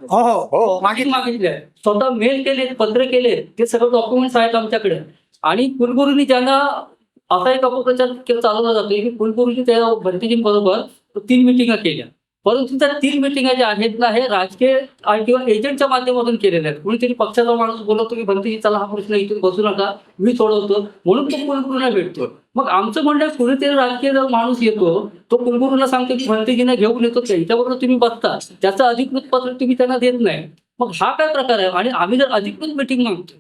हो हो मागितली आहे. स्वतः मेल केले, पत्र केले, ते सगळं डॉक्युमेंट्स आहेत आमच्याकडे. आणि कुलगुरूंनी ज्यांना असा एक अपप्रचार चालवला जातोय की कुलगुरूंनी त्या भंतेजींबरोबर 3 मिटिंगा केल्या. परंतु त्या 3 मिटिंगा ज्या आहेत ना, हे राजकीय किंवा एजंटच्या माध्यमातून केलेल्या आहेत. कुणीतरी पक्षाचा माणूस बोलवतो की भंतेजी चला हा प्रश्न इथून बसू नका, मी सोडवतो, म्हणून तो कुलगुरूंना भेटतो. मग आमचं म्हणणं आहे, कुणीतरी राजकीय जर माणूस येतो, तो कुलगुरूंना सांगतो की भंतेजींना घेऊन येतो, त्यांच्याबरोबर तुम्ही बसता, त्याचं अधिकृत पत्र तुम्ही त्यांना देत नाही. मग हा काय प्रकार आहे? आणि आम्ही जर अधिकृत मिटिंग मागतो,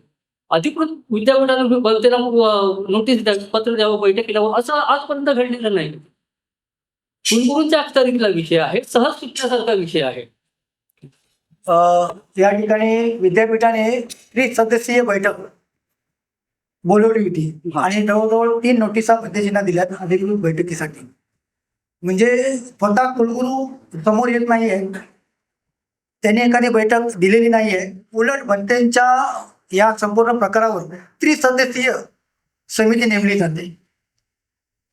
अधिकृत विद्यापीठाला भंतेला नोटीस द्यावी, पत्र द्यावं, बैठकीला असं आजपर्यंत घडलेलं नाही. कुलगुरूंच्या अखत्यारीतला विषय आहे, सहज सुटण्यासारखा विषय आहे. या ठिकाणी विद्यापीठाने 30 सदस्यीय बैठक बोलवली होती आणि जवळजवळ 3 नोटिसा पद्धतीने दिल्यात अधिकृत बैठकीसाठी. म्हणजे स्वतः कुलगुरू समोर येत नाहीये, त्यांनी एखादी बैठक दिलेली नाहीये. उलट भंतेंच्या या संपूर्ण प्रकारावर 30 सदस्यीय समिती नेमली जाते.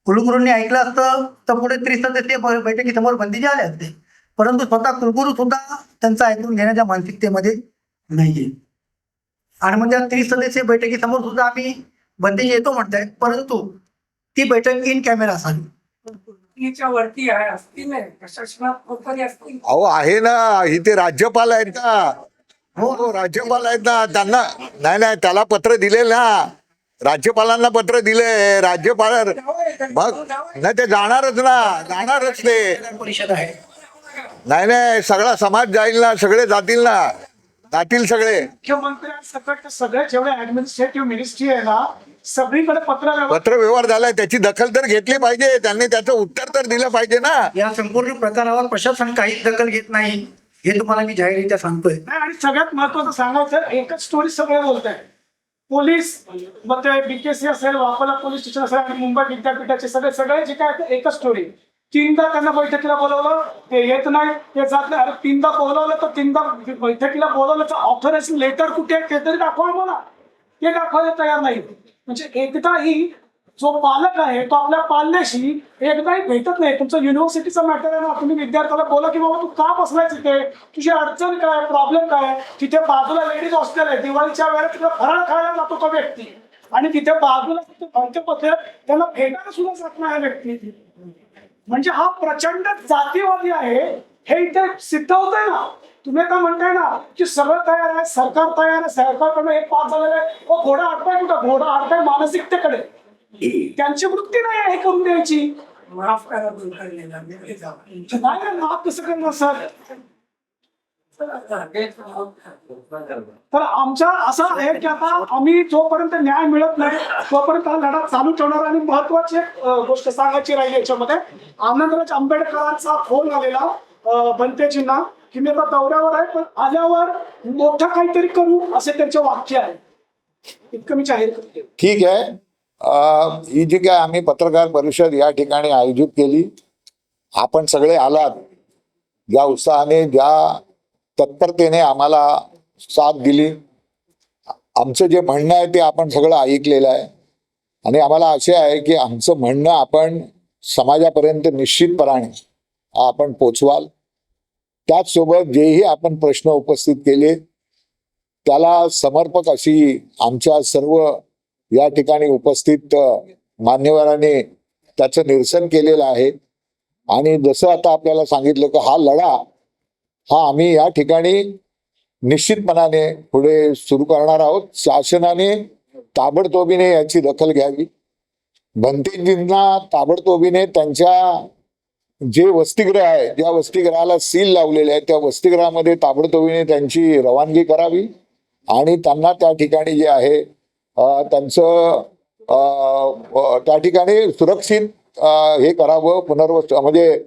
कुलगुरूंनी ऐकलं असतं तर पुढे 30 सदस्यीय बैठकीसमोर भंतेजी आले असते, परंतु स्वतः कुलगुरू सुद्धा त्यांचं ऐकून घेण्याच्या मानसिकतेमध्ये नाहीये. आणि मग त्या 30 सदस्यीय बैठकीसमोर सुद्धा आम्ही भंतेजी येतो म्हणताय, परंतु ती बैठक इन कॅमेरा असावी. तिच्या वरती आहे असतील नाही प्रशासनात वगैरे असतील. अहो आहे ना, इथे राज्यपाल आहेत ना. हो राज्यपाल आहेत ना, त्यांना नाही त्याला पत्र दिले ना, राज्यपालांना पत्र दिले. राज्यपाल मग नाही ते जाणारच ते. परिषद आहे. नाही सगळा समाज जाईल ना, सगळे जातील सगळे. मुख्यमंत्र्यांसकट सगळे जेवढे ऍडमिनिस्ट्रेटिव्ह मिनिस्ट्री आहे ना, सगळीकडे पत्र व्यवहार झालाय, त्याची दखल तर घेतली पाहिजे, त्यांनी त्याचं उत्तर तर दिलं पाहिजे ना. या संपूर्ण प्रकारावर प्रशासन काहीच दखल घेत नाही, हे तुम्हाला मी जाहीररित्या सांगतोय. नाही. आणि सगळ्यात महत्वाचं सांगायचं, एकच स्टोरी सगळे बोलत आहे. पोलीस मग ते BKC असेल, वाकोला पोलीस स्टेशन असेल आणि मुंबई विद्यापीठाचे सगळे जे काय ते एकच स्टोरी. 3दा त्यांना बैठकीला बोलवलं, ते येत नाही, ते जात नाही. अरे 3दा बोलवलं तर 3दा बैठकीला बोलवलं तर ऑथरायझेशन लेटर कुठे आहे ते तरी दाखवा मला. ते दाखवायला तयार नाही. म्हणजे एकदाही जो पालक आहे तो आपल्या पाल्याशी एकदाही भेटत नाही. तुमचं युनिव्हर्सिटीचं मॅटर आहे ना, तुम्ही विद्यार्थ्याला बोला की बाबा तू का बसलाय तिथे, तुझी अडचण काय, प्रॉब्लेम काय. तिथे बाजूला लेडीज हॉस्टेल आहे, दिवाळीच्या वेळेला तिथे फराळ खायला जातो तो व्यक्ती, आणि तिथे बाजूला पत्र त्यांना भेटायला सुद्धा जात नाही व्यक्ती. म्हणजे हा प्रचंड जातीवादी आहे, हे इथे सिद्ध होतंय ना. तुम्ही आता म्हणताय ना की सगळं तयार आहे, सरकार तयार आहे, सरकारकडून एक पास झालेलं आहे. घोडा अडकाय कुठं, घोडा अडकाय मानसिकतेकडे. त्यांची वृत्ती नाही आहे हे करून द्यायची. माफ करा दुर्घटनेला नाही माफ कसं करणार सर. तर आमचा असं आहे की आता आम्ही जोपर्यंत न्याय मिळत नाही तोपर्यंत हा लढा चालू ठेवणार. आणि महत्वाची एक गोष्ट सांगायची राहिली याच्यामध्ये, आनंदराज आंबेडकरांचा फोन आलेला भंतेजींना की मी आता दौऱ्यावर आहे, पण आल्यावर मोठं काहीतरी करू असे त्यांचे वाक्य आहे. इतकं मी जाहीर करते. ठीक आहे. ही जी काय आम्ही पत्रकार परिषद या ठिकाणी आयोजित केली, आपण सगळे आलात, ज्या उत्साहाने ज्या तत्परतेने आम्हाला साथ दिली. आमचं जे म्हणणं आहे ते आपण सगळं ऐकलेलं आहे आणि आम्हाला असे आहे की आमचं म्हणणं आपण समाजापर्यंत निश्चितपणाने आपण पोचवाल. त्याचसोबत जेही आपण प्रश्न उपस्थित केले त्याला समर्पक अशी आमच्या सर्व या ठिकाणी उपस्थित मान्यवरांनी त्याचं निरसन केलेलं आहे. आणि जसं आता आपल्याला सांगितलं की हा लढा हा आम्ही या ठिकाणी निश्चितपणाने पुढे सुरू करणार आहोत. शासनाने ताबडतोबीने याची दखल घ्यावी. भंतेजींना ताबडतोबीने त्यांच्या जे वसतिगृह आहे, ज्या वसतिगृहाला सील लावलेले आहे त्या वसतिगृहामध्ये ताबडतोबीने त्यांची रवानगी करावी आणि त्यांना त्या ठिकाणी जे आहे त्यांचं त्या ठिकाणी सुरक्षित हे करावं, म्हणजे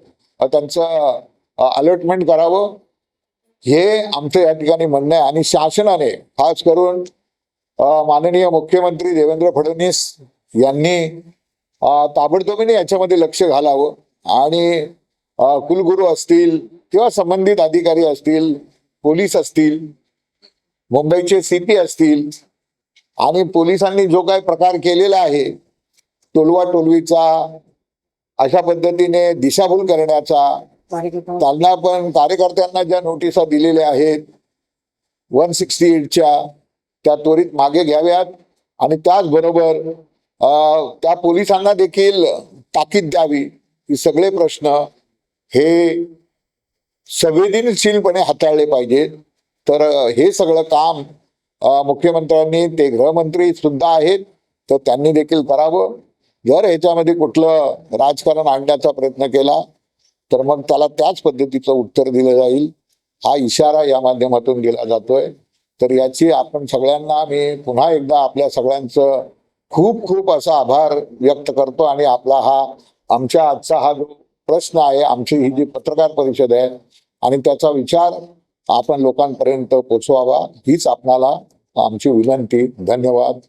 त्यांचं अलॉटमेंट करावं, हे आमचं या ठिकाणी म्हणणं आहे. आणि शासनाने खास करून माननीय मुख्यमंत्री देवेंद्र फडणवीस यांनी ताबडतोबीने याच्यामध्ये लक्ष घालावं आणि कुलगुरू असतील किंवा संबंधित अधिकारी असतील, पोलीस असतील, मुंबईचे CP असतील आणि पोलिसांनी जो काही प्रकार केलेला आहे टोलवा टोलवीचा, अशा पद्धतीने दिशाभूल करण्याचा, त्यांना पण कार्यकर्त्यांना ज्या नोटिसा दिलेल्या आहेत 168च्या त्या त्वरित मागे घ्याव्यात आणि त्याचबरोबर त्या पोलिसांना देखील ताकीद द्यावी की सगळे प्रश्न हे संवेदनशीलपणे हाताळले पाहिजेत. तर हे सगळं काम मुख्यमंत्र्यांनी, ते गृहमंत्री सुद्धा आहेत, तर त्यांनी देखील करावं. जर ह्याच्यामध्ये कुठलं राजकारण आणण्याचा प्रयत्न केला तर मग त्याला त्याच पद्धतीचं उत्तर दिलं जाईल, हा इशारा या माध्यमातून दिला जातोय. तर याची आपण सगळ्यांना मी पुन्हा एकदा आपल्या सगळ्यांचं खूप खूप असा आभार व्यक्त करतो. आणि आपला आमच्या आजचा हा जो प्रश्न आहे, आमची ही जी पत्रकार परिषद आहे आणि त्याचा विचार आपण लोकांपर्यंत पोचवावा हीच आपणाला आमची विनंती. धन्यवाद.